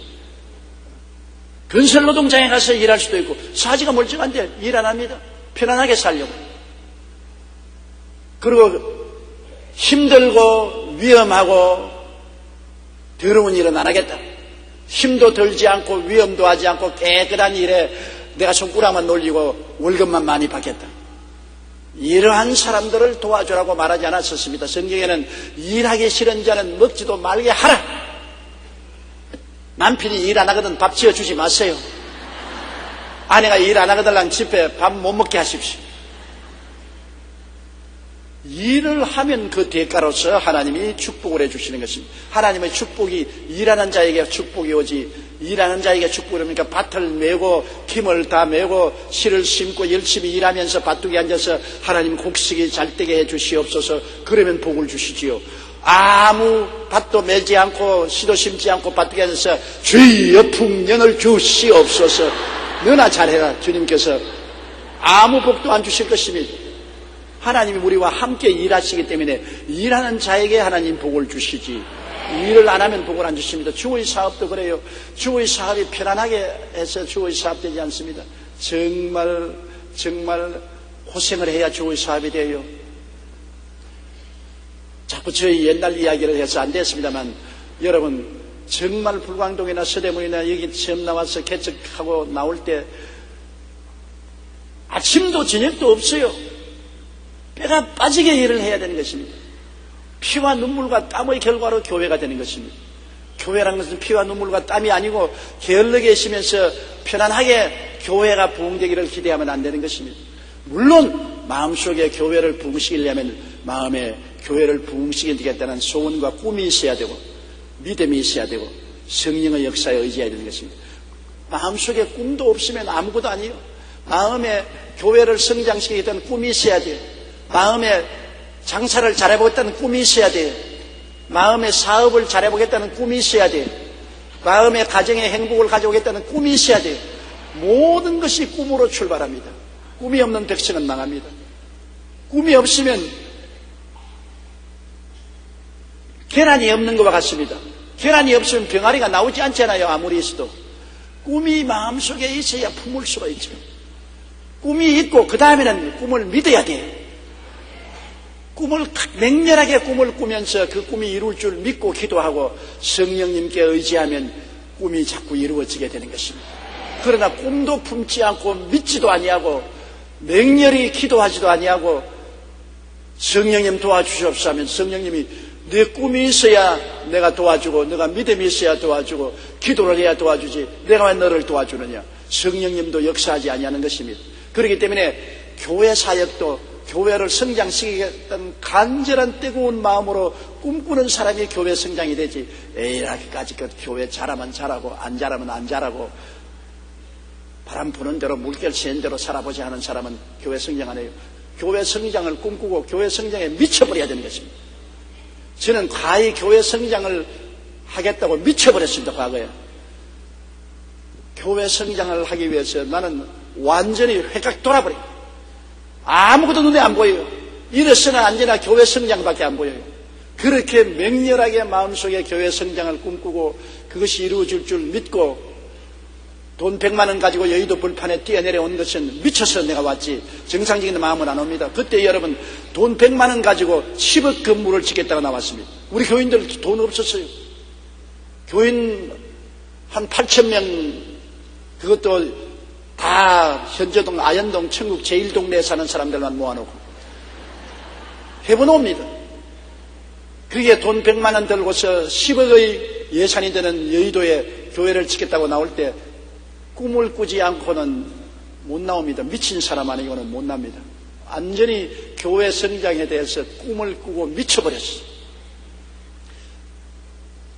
건설노동장에 가서 일할 수도 있고 사지가 멀쩡한데 일 안 합니다. 편안하게 살려고. 그리고 힘들고 위험하고 더러운 일은 안 하겠다. 힘도 들지 않고 위험도 하지 않고 깨끗한 일에 내가 손가락만 놀리고 월급만 많이 받겠다. 이러한 사람들을 도와주라고 말하지 않았었습니다. 성경에는 일하기 싫은 자는 먹지도 말게 하라. 남편이 일 안 하거든 밥 지어주지 마세요. 아내가 일 안 하거든 집에 밥 못 먹게 하십시오. 일을 하면 그 대가로서 하나님이 축복을 해주시는 것입니다. 하나님의 축복이 일하는 자에게 축복이 오지 일하는 자에게 축복이 오니까 밭을 메고 김을 다 메고 씨를 심고 열심히 일하면서 밭둑이 앉아서 하나님 곡식이 잘 되게 해주시옵소서. 그러면 복을 주시지요. 아무 밭도 메지 않고 씨도 심지 않고 밭둑이 앉아서 주여 풍년을 주시옵소서. 너나 잘해라. 주님께서 아무 복도 안 주실 것입니다. 하나님이 우리와 함께 일하시기 때문에 일하는 자에게 하나님 복을 주시지 일을 안 하면 복을 안 주십니다. 주의 사업도 그래요. 주의 사업이 편안하게 해서 주의 사업 되지 않습니다. 정말 고생을 해야 주의 사업이 돼요. 자꾸 저희 옛날 이야기를 해서 안 됐습니다만 여러분 정말 불광동이나 서대문이나 여기 처음 나와서 개척하고 나올 때 아침도 저녁도 없어요. 배가 빠지게 일을 해야 되는 것입니다. 피와 눈물과 땀의 결과로 교회가 되는 것입니다. 교회라는 것은 피와 눈물과 땀이 아니고 게을르게 있으면서 편안하게 교회가 부흥되기를 기대하면 안 되는 것입니다. 물론 마음속에 교회를 부흥시키려면 마음에 교회를 부흥시키겠다는 소원과 꿈이 있어야 되고 믿음이 있어야 되고 성령의 역사에 의지해야 되는 것입니다. 마음속에 꿈도 없으면 아무것도 아니에요. 마음에 교회를 성장시키겠다는 꿈이 있어야 돼요. 마음에 장사를 잘해보겠다는 꿈이 있어야 돼요. 마음에 사업을 잘해보겠다는 꿈이 있어야 돼요. 마음에 가정의 행복을 가져오겠다는 꿈이 있어야 돼요. 모든 것이 꿈으로 출발합니다. 꿈이 없는 백성은 망합니다. 꿈이 없으면 계란이 없는 것과 같습니다. 계란이 없으면 병아리가 나오지 않잖아요. 아무리 있어도. 꿈이 마음속에 있어야 품을 수가 있죠. 꿈이 있고 그 다음에는 꿈을 믿어야 돼요. 꿈을 맹렬하게 꿈을 꾸면서 그 꿈이 이룰 줄 믿고 기도하고 성령님께 의지하면 꿈이 자꾸 이루어지게 되는 것입니다. 그러나 꿈도 품지 않고 믿지도 아니하고 맹렬히 기도하지도 아니하고 성령님 도와주시옵소서 하면 성령님이 네 꿈이 있어야 내가 도와주고, 내가 믿음이 있어야 도와주고, 기도를 해야 도와주지, 내가 왜 너를 도와주느냐. 성령님도 역사하지 아니하는 것입니다. 그렇기 때문에 교회 사역도 교회를 성장시키겠다는 간절한 뜨거운 마음으로 꿈꾸는 사람이 교회 성장이 되지, 이렇게까지 교회 잘하면 잘하고 안 잘하면 안 잘하고 바람 부는 대로 물결 새는 대로 살아보지 않은 사람은 교회 성장 안 해요. 교회 성장을 꿈꾸고 교회 성장에 미쳐버려야 되는 것입니다. 저는 과히 교회 성장을 하겠다고 미쳐버렸습니다. 과거에 교회 성장을 하기 위해서 나는 완전히 획각 돌아버려요. 아무것도 눈에 안 보여요. 일어서나 앉으나 교회 성장밖에 안 보여요. 그렇게 맹렬하게 마음속에 교회 성장을 꿈꾸고 그것이 이루어질 줄 믿고 돈 100만 원 가지고 여의도 불판에 뛰어내려온 것은 미쳐서 내가 왔지 정상적인 마음은 안 옵니다. 그때 여러분 돈 100만 원 가지고 10억 건물을 짓겠다고 나왔습니다. 우리 교인들 돈 없었어요. 교인 한 8,000명, 그것도 다 현저동, 아현동, 천국 제1동네에 사는 사람들만 모아놓고 해보노옵니다. 그게 돈 100만 원 들고서 10억의 예산이 되는 여의도에 교회를 짓겠다고 나올 때 꿈을 꾸지 않고는 못 나옵니다. 미친 사람 아니고는 못 납니다. 완전히 교회 성장에 대해서 꿈을 꾸고 미쳐버렸어요.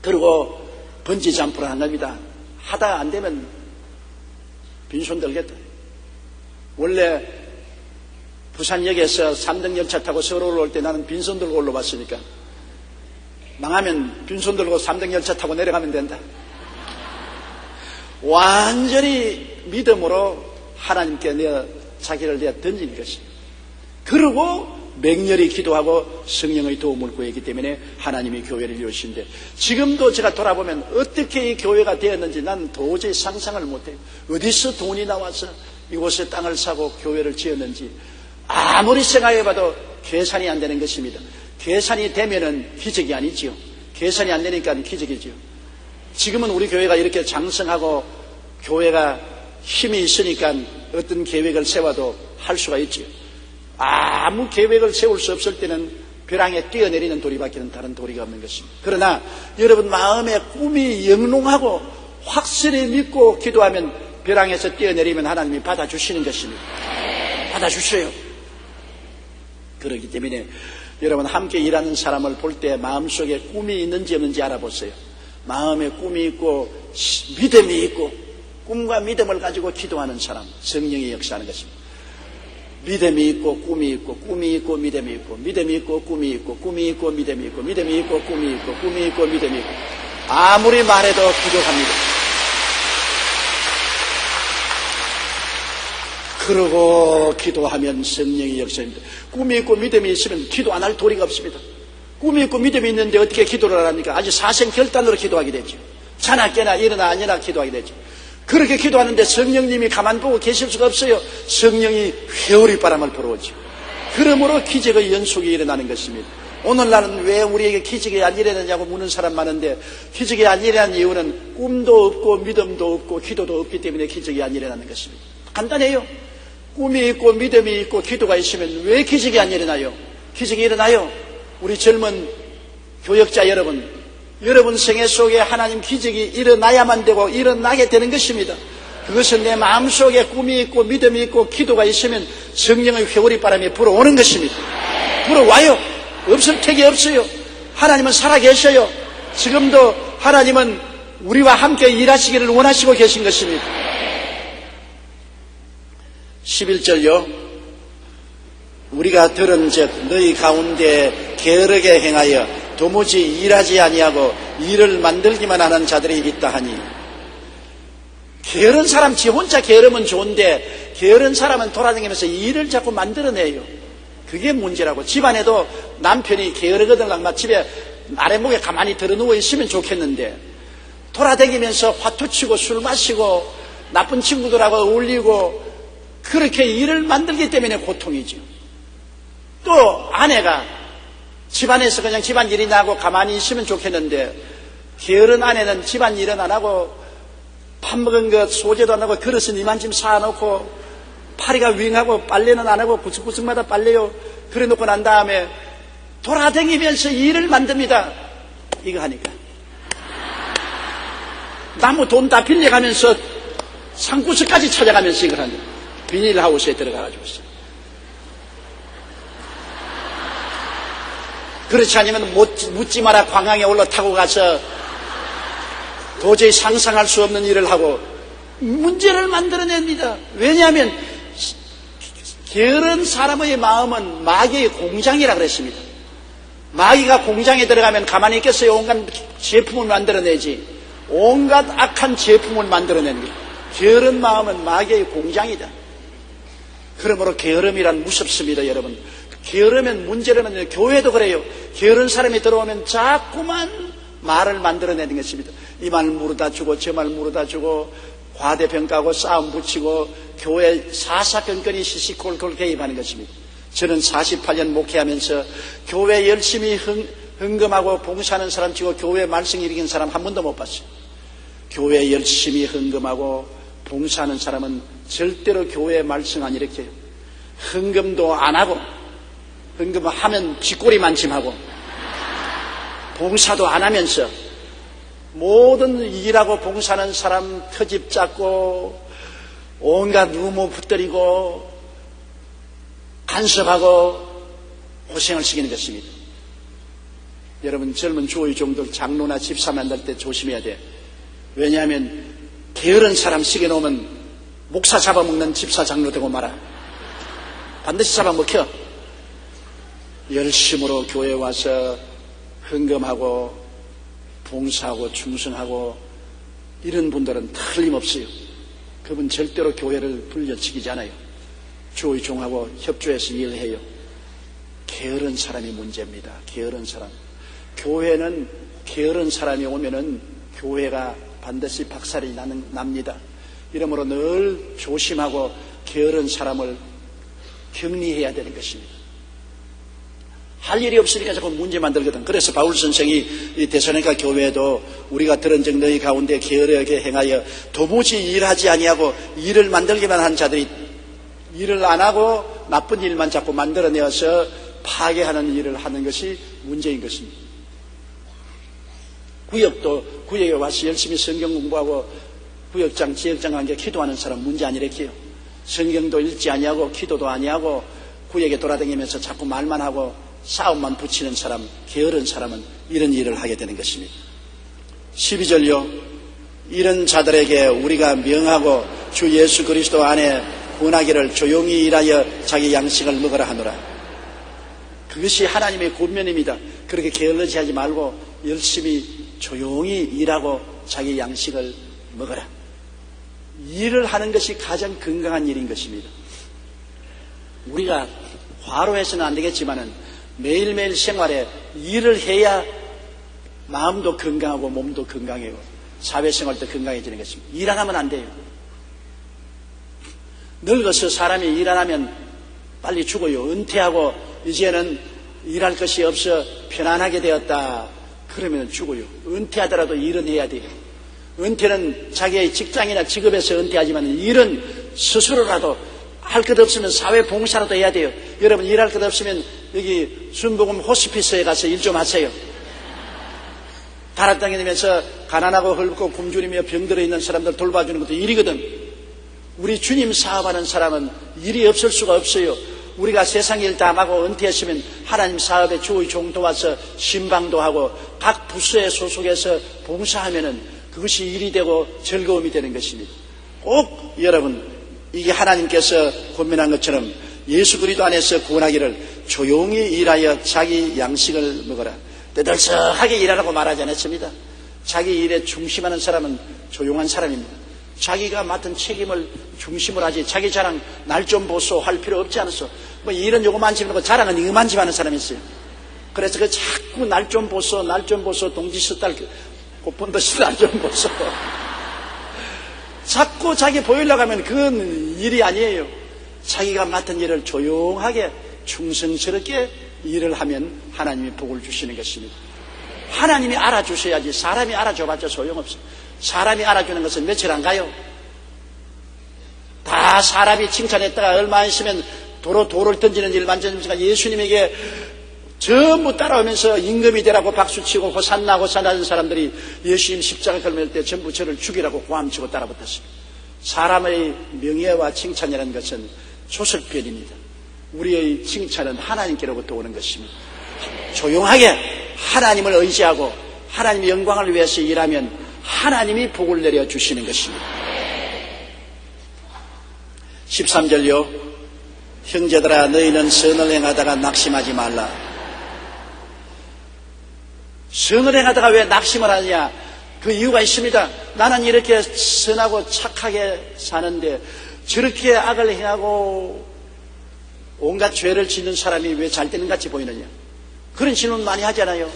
그리고 번지 점프를 한 겁니다. 하다 안 되면 빈손 들겠다. 원래 부산역에서 3등 열차 타고 서울 올 때 나는 빈손 들고 올라왔으니까 망하면 빈손 들고 3등 열차 타고 내려가면 된다. 완전히 믿음으로 하나님께 자기를 내어 던진 것입니다. 그리고 맹렬히 기도하고 성령의 도움을 구했기 때문에 하나님이 교회를 이루신데, 지금도 제가 돌아보면 어떻게 이 교회가 되었는지 나는 도저히 상상을 못해요. 어디서 돈이 나와서 이곳에 땅을 사고 교회를 지었는지 아무리 생각해봐도 계산이 안 되는 것입니다. 계산이 되면은 기적이 아니지요. 계산이 안 되니까 기적이지요. 지금은 우리 교회가 이렇게 장성하고 교회가 힘이 있으니까 어떤 계획을 세워도 할 수가 있지요. 아무 계획을 세울 수 없을 때는 벼랑에 뛰어내리는 도리밖에는 다른 도리가 없는 것입니다. 그러나 여러분 마음에 꿈이 영롱하고 확실히 믿고 기도하면 벼랑에서 뛰어내리면 하나님이 받아주시는 것입니다. 받아주셔요. 그렇기 때문에 여러분 함께 일하는 사람을 볼 때 마음속에 꿈이 있는지 없는지 알아보세요. 마음에 꿈이 있고 믿음이 있고 꿈과 믿음을 가지고 기도하는 사람, 성령이 역사하는 것입니다. 믿음이 있고 꿈이 있고 꿈이 있고 믿음이 있고 믿음이 있고 꿈이 있고 꿈이 있고 믿음이 있고 믿음이 있고 꿈이 있고 꿈이 있고 믿음이 있고 아무리 말해도 부족합니다. 그러고 기도하면 성령이 역사합니다. 꿈이 있고 믿음이 있으면 기도 안 할 도리가 없습니다. 꿈이 있고 믿음이 있는데 어떻게 기도를 합니까? 아주 사생결단으로 기도하게 되죠. 자나 깨나 일어나 아니나 기도하게 되죠. 그렇게 기도하는데 성령님이 가만 보고 계실 수가 없어요. 성령이 회오리 바람을 불어오죠. 그러므로 기적의 연속이 일어나는 것입니다. 오늘날은 왜 우리에게 기적이 안 일어나냐고 묻는 사람 많은데, 기적이 안 일어나는 이유는 꿈도 없고 믿음도 없고 기도도 없기 때문에 기적이 안 일어나는 것입니다. 간단해요. 꿈이 있고 믿음이 있고 기도가 있으면 왜 기적이 안 일어나요? 기적이 일어나요. 우리 젊은 교역자 여러분 생애 속에 하나님 기적이 일어나야만 되고 일어나게 되는 것입니다. 그것은 내 마음속에 꿈이 있고 믿음이 있고 기도가 있으면 성령의 회오리 바람이 불어오는 것입니다. 불어와요. 없을 택이 없어요. 하나님은 살아계셔요. 지금도 하나님은 우리와 함께 일하시기를 원하시고 계신 것입니다. 11절요. 우리가 들은즉 너희 가운데 게으르게 행하여 도무지 일하지 아니하고 일을 만들기만 하는 자들이 있다 하니, 게으른 사람 지 혼자 게으르면 좋은데 게으른 사람은 돌아다니면서 일을 자꾸 만들어내요. 그게 문제라고. 집안에도 남편이 게으르거든 막 집에 아랫목에 가만히 들어누워 있으면 좋겠는데 돌아다니면서 화투치고 술 마시고 나쁜 친구들하고 어울리고 그렇게 일을 만들기 때문에 고통이죠. 또 아내가 집안에서 그냥 집안일이나 하고 가만히 있으면 좋겠는데 게으른 아내는 집안일은 안 하고 밥 먹은 것 소재도 안 하고 그릇은 이만큼 사놓고 파리가 윙하고 빨래는 안 하고 구석구석마다 빨래요. 그래 놓고 난 다음에 돌아다니면서 일을 만듭니다. 이거 하니까. 나무 돈 다 빌려가면서 산구석까지 찾아가면서 이걸 하는 비닐하우스에 들어가가지고 있어요. 그렇지 않으면 묻지 마라 광항에 올라타고 가서 도저히 상상할 수 없는 일을 하고 문제를 만들어냅니다. 왜냐하면 게으른 사람의 마음은 마귀의 공장이라 그랬습니다. 마귀가 공장에 들어가면 가만히 있겠어요? 온갖 제품을 만들어내지. 온갖 악한 제품을 만들어내는 거예요. 게으른 마음은 마귀의 공장이다. 그러므로 게으름이란 무섭습니다, 여러분. 게으르면 문제를 만드는 교회도 그래요. 게으른 사람이 들어오면 자꾸만 말을 만들어내는 것입니다. 이 말 물어다 주고 저 말 물어다 주고 과대평가하고 싸움 붙이고 교회 사사건건이 시시콜콜 개입하는 것입니다. 저는 48년 목회하면서 교회 열심히 헌금하고 봉사하는 사람 치고 교회 말썽 일으키는 사람 한 번도 못 봤어요. 교회 열심히 헌금하고 봉사하는 사람은 절대로 교회 말썽 안 일으켜요. 헌금도 안 하고 헌금하면 쥐꼬리만 짐하고 봉사도 안 하면서 모든 일하고 봉사하는 사람 터집 잡고 온갖 루머 붙들이고 간섭하고 고생을 시키는 것입니다. 여러분 젊은 주의 종들 장로나 집사 만날 때 조심해야 돼요. 왜냐하면 게으른 사람 시켜놓으면 목사 잡아먹는 집사 장로 되고 말아. 반드시 잡아먹혀. 열심으로 교회 와서 헌금하고 봉사하고 충성하고 이런 분들은 틀림없어요. 그분 절대로 교회를 불려치기지 않아요. 주의 종하고 협조해서 일해요. 게으른 사람이 문제입니다. 게으른 사람. 교회는 게으른 사람이 오면은 교회가 반드시 박살이 납니다. 이러므로 늘 조심하고 게으른 사람을 격리해야 되는 것입니다. 할 일이 없으니까 자꾸 문제 만들거든. 그래서 바울 선생이 이 데살로니가 교회에도 우리가 들은 적 너희 가운데 게으르게 행하여 도무지 일하지 아니하고 일을 만들기만 한 자들이 일을 안 하고 나쁜 일만 자꾸 만들어내어서 파괴하는 일을 하는 것이 문제인 것입니다. 구역에 와서 열심히 성경 공부하고 구역장, 지역장 관계 기도하는 사람 문제 안 일으켜요. 성경도 읽지 아니하고 기도도 아니하고 구역에 돌아다니면서 자꾸 말만 하고 싸움만 붙이는 사람, 게으른 사람은 이런 일을 하게 되는 것입니다. 12절요. 이런 자들에게 우리가 명하고 주 예수 그리스도 안에 권하기를 조용히 일하여 자기 양식을 먹으라 하노라. 그것이 하나님의 권면입니다. 그렇게 게을르지 하지 말고 열심히 조용히 일하고 자기 양식을 먹어라. 일을 하는 것이 가장 건강한 일인 것입니다. 우리가 과로해서는 안 되겠지만은 매일매일 생활에 일을 해야 마음도 건강하고 몸도 건강해요. 사회생활도 건강해지는 것입니다. 일 안 하면 안 돼요. 늙어서 사람이 일 안 하면 빨리 죽어요. 은퇴하고 이제는 일할 것이 없어 편안하게 되었다. 그러면 죽어요. 은퇴하더라도 일은 해야 돼요. 은퇴는 자기의 직장이나 직업에서 은퇴하지만 일은 스스로라도 할 것 없으면 사회 봉사라도 해야 돼요. 여러분 일할 것 없으면 여기 순복음 호스피스에 가서 일 좀 하세요. 달아다니면서 가난하고 헐고 굶주리며 병들어 있는 사람들 돌봐주는 것도 일이거든. 우리 주님 사업하는 사람은 일이 없을 수가 없어요. 우리가 세상 일 다 하고 은퇴했으면 하나님 사업에 주의 종 도와서 신방도 하고 각 부서에 소속해서 봉사하면은 그것이 일이 되고 즐거움이 되는 것입니다. 꼭 여러분 이게 하나님께서 권면한 것처럼 예수 그리스도 안에서 구원하기를 조용히 일하여 자기 양식을 먹어라. 떠들썩하게 일하라고 말하지 않았습니다. 자기 일에 중심하는 사람은 조용한 사람입니다. 자기가 맡은 책임을 중심으로 하지 자기 자랑 날 좀 보소 할 필요 없지 않았어. 뭐 일은 요거만 집어넣고 자랑은 이거만 집하는 사람이 있어요. 그래서 그 자꾸 날 좀 보소 동지 숫달 꽃본듯이 날 좀 보소 자꾸 자기 보이려고 하면 그건 일이 아니에요. 자기가 맡은 일을 조용하게 충성스럽게 일을 하면 하나님이 복을 주시는 것입니다. 하나님이 알아주셔야지 사람이 알아줘봤자 소용없어요. 사람이 알아주는 것은 며칠 안 가요. 다 사람이 칭찬했다가 얼마 안 있으면 돌을 던지는 일 만져주니까 예수님에게 전부 따라오면서 임금이 되라고 박수치고 호산나 호산나 하는 사람들이 예수님 십자가 걸릴 때 전부 저를 죽이라고 고함치고 따라붙었습니다. 사람의 명예와 칭찬이라는 것은 조석변입니다. 우리의 칭찬은 하나님께로부터 오는 것입니다. 조용하게 하나님을 의지하고 하나님의 영광을 위해서 일하면 하나님이 복을 내려주시는 것입니다. 13절요. 형제들아 너희는 선을 행하다가 낙심하지 말라. 선을 행하다가 왜 낙심을 하느냐? 그 이유가 있습니다. 나는 이렇게 선하고 착하게 사는데 저렇게 악을 행하고 온갖 죄를 짓는 사람이 왜 잘 되는 것 같이 보이느냐? 그런 질문 많이 하잖아요.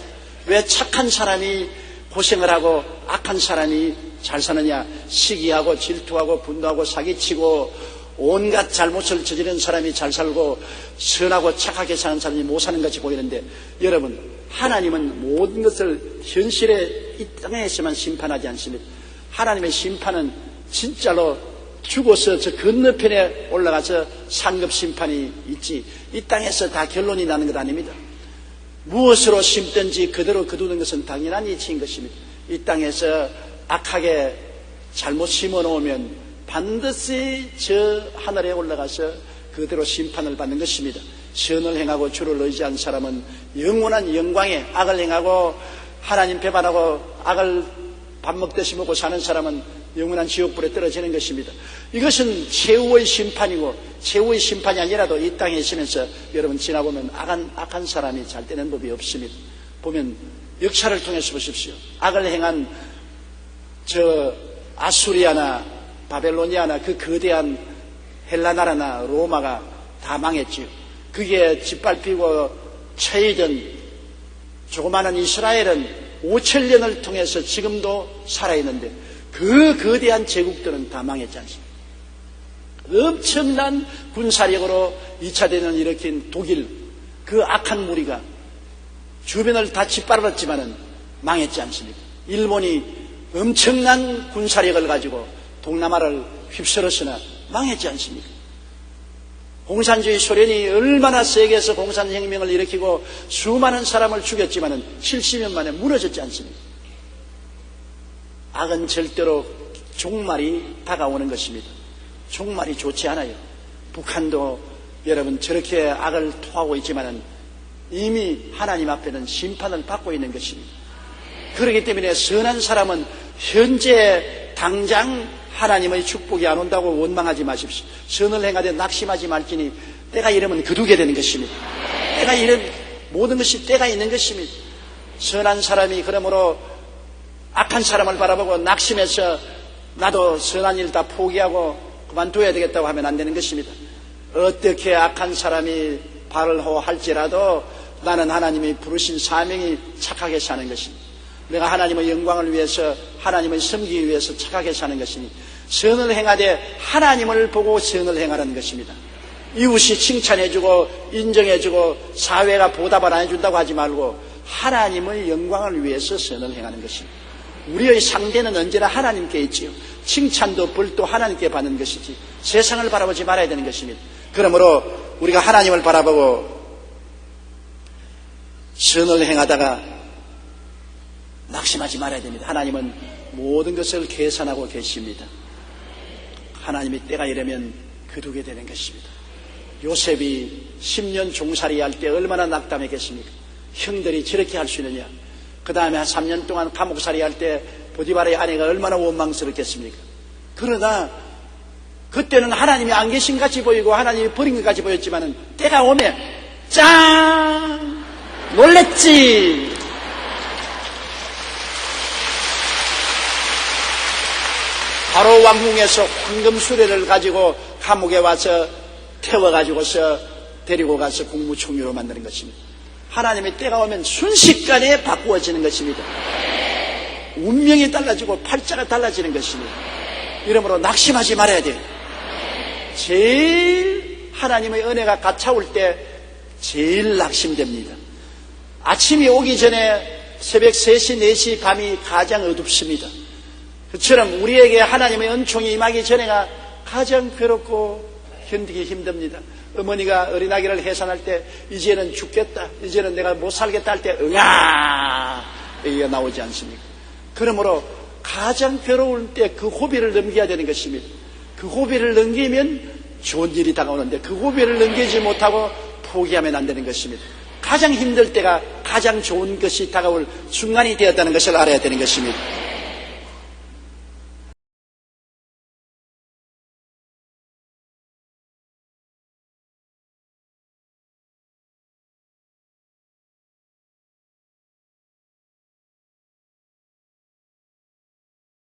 왜 착한 사람이 고생을 하고 악한 사람이 잘 사느냐? 시기하고 질투하고 분노하고 사기치고 온갖 잘못을 저지른 사람이 잘 살고 선하고 착하게 사는 사람이 못 사는 것 같이 보이는데, 여러분, 하나님은 모든 것을 현실에 이 땅에서만 심판하지 않습니다. 하나님의 심판은 진짜로 죽어서 저 건너편에 올라가서 상급 심판이 있지, 이 땅에서 다 결론이 나는 것 아닙니다. 무엇으로 심든지 그대로 거두는 것은 당연한 이치인 것입니다. 이 땅에서 악하게 잘못 심어놓으면 반드시 저 하늘에 올라가서 그대로 심판을 받는 것입니다. 선을 행하고 주를 의지한 사람은 영원한 영광에, 악을 행하고 하나님 배반하고 악을 밥 먹듯이 먹고 사는 사람은 영원한 지옥불에 떨어지는 것입니다. 이것은 최후의 심판이고, 최후의 심판이 아니라도 이 땅에 있으면서 여러분 지나보면 악한 사람이 잘 되는 법이 없습니다. 보면 역사를 통해서 보십시오. 악을 행한 저 아수리아나 바벨로니아나 그 거대한 헬라 나라나 로마가 다 망했지요. 그게 짓밟히고 처해진 조그마한 이스라엘은 5,000년을 통해서 지금도 살아있는데 그 거대한 제국들은 다 망했지 않습니까? 엄청난 군사력으로 2차 대전을 일으킨 독일, 그 악한 무리가 주변을 다 짓밟았지만은 망했지 않습니까? 일본이 엄청난 군사력을 가지고 동남아를 휩쓸었으나 망했지 않습니까? 공산주의 소련이 얼마나 세계에서 공산혁명을 일으키고 수많은 사람을 죽였지만은 70년 만에 무너졌지 않습니까? 악은 절대로 종말이 다가오는 것입니다. 종말이 좋지 않아요. 북한도 여러분 저렇게 악을 토하고 있지만은 이미 하나님 앞에는 심판을 받고 있는 것입니다. 그렇기 때문에 선한 사람은 현재 당장 하나님의 축복이 안 온다고 원망하지 마십시오. 선을 행하되 낙심하지 말지니 때가 이르면 거두게 되는 것입니다. 때가 이르면 모든 것이 때가 있는 것입니다. 선한 사람이 그러므로 악한 사람을 바라보고 낙심해서 나도 선한 일 다 포기하고 그만둬야 되겠다고 하면 안 되는 것입니다. 어떻게 악한 사람이 발을 할지라도 나는 하나님이 부르신 사명이 착하게 사는 것입니다. 내가 하나님의 영광을 위해서 하나님을 섬기기 위해서 착하게 사는 것이니 선을 행하되 하나님을 보고 선을 행하라는 것입니다. 이웃이 칭찬해주고 인정해주고 사회가 보답을 안 해준다고 하지 말고 하나님의 영광을 위해서 선을 행하는 것입니다. 우리의 상대는 언제나 하나님께 있지요. 칭찬도 벌도 하나님께 받는 것이지 세상을 바라보지 말아야 되는 것입니다. 그러므로 우리가 하나님을 바라보고 선을 행하다가 낙심하지 말아야 됩니다. 하나님은 모든 것을 계산하고 계십니다. 하나님이 때가 이르면 거두게 되는 것입니다. 요셉이 10년 종살이 할 때 얼마나 낙담했겠습니까? 형들이 저렇게 할 수 있느냐? 그 다음에 한 3년 동안 감옥살이 할 때 보디발의 아내가 얼마나 원망스럽겠습니까? 그러나 그때는 하나님이 안 계신 같이 보이고 하나님이 버린 것 같이 보였지만은 때가 오면 짠! 놀랬지! 바로 왕궁에서 황금 수레를 가지고 감옥에 와서 태워가지고서 데리고 가서 국무총리로 만드는 것입니다. 하나님의 때가 오면 순식간에 바꾸어지는 것입니다. 운명이 달라지고 팔자가 달라지는 것입니다. 이러므로 낙심하지 말아야 돼요. 제일 하나님의 은혜가 갓차올 때 제일 낙심됩니다. 아침이 오기 전에 새벽 3시, 4시 밤이 가장 어둡습니다. 그처럼 우리에게 하나님의 은총이 임하기 전에가 가장 괴롭고 견디기 힘듭니다. 어머니가 어린아기를 해산할 때 이제는 죽겠다, 이제는 내가 못 살겠다 할 때 응아 얘기가 나오지 않습니까? 그러므로 가장 괴로울 때 그 고비를 넘겨야 되는 것입니다. 그 고비를 넘기면 좋은 일이 다가오는데 그 고비를 넘기지 못하고 포기하면 안 되는 것입니다. 가장 힘들 때가 가장 좋은 것이 다가올 순간이 되었다는 것을 알아야 되는 것입니다.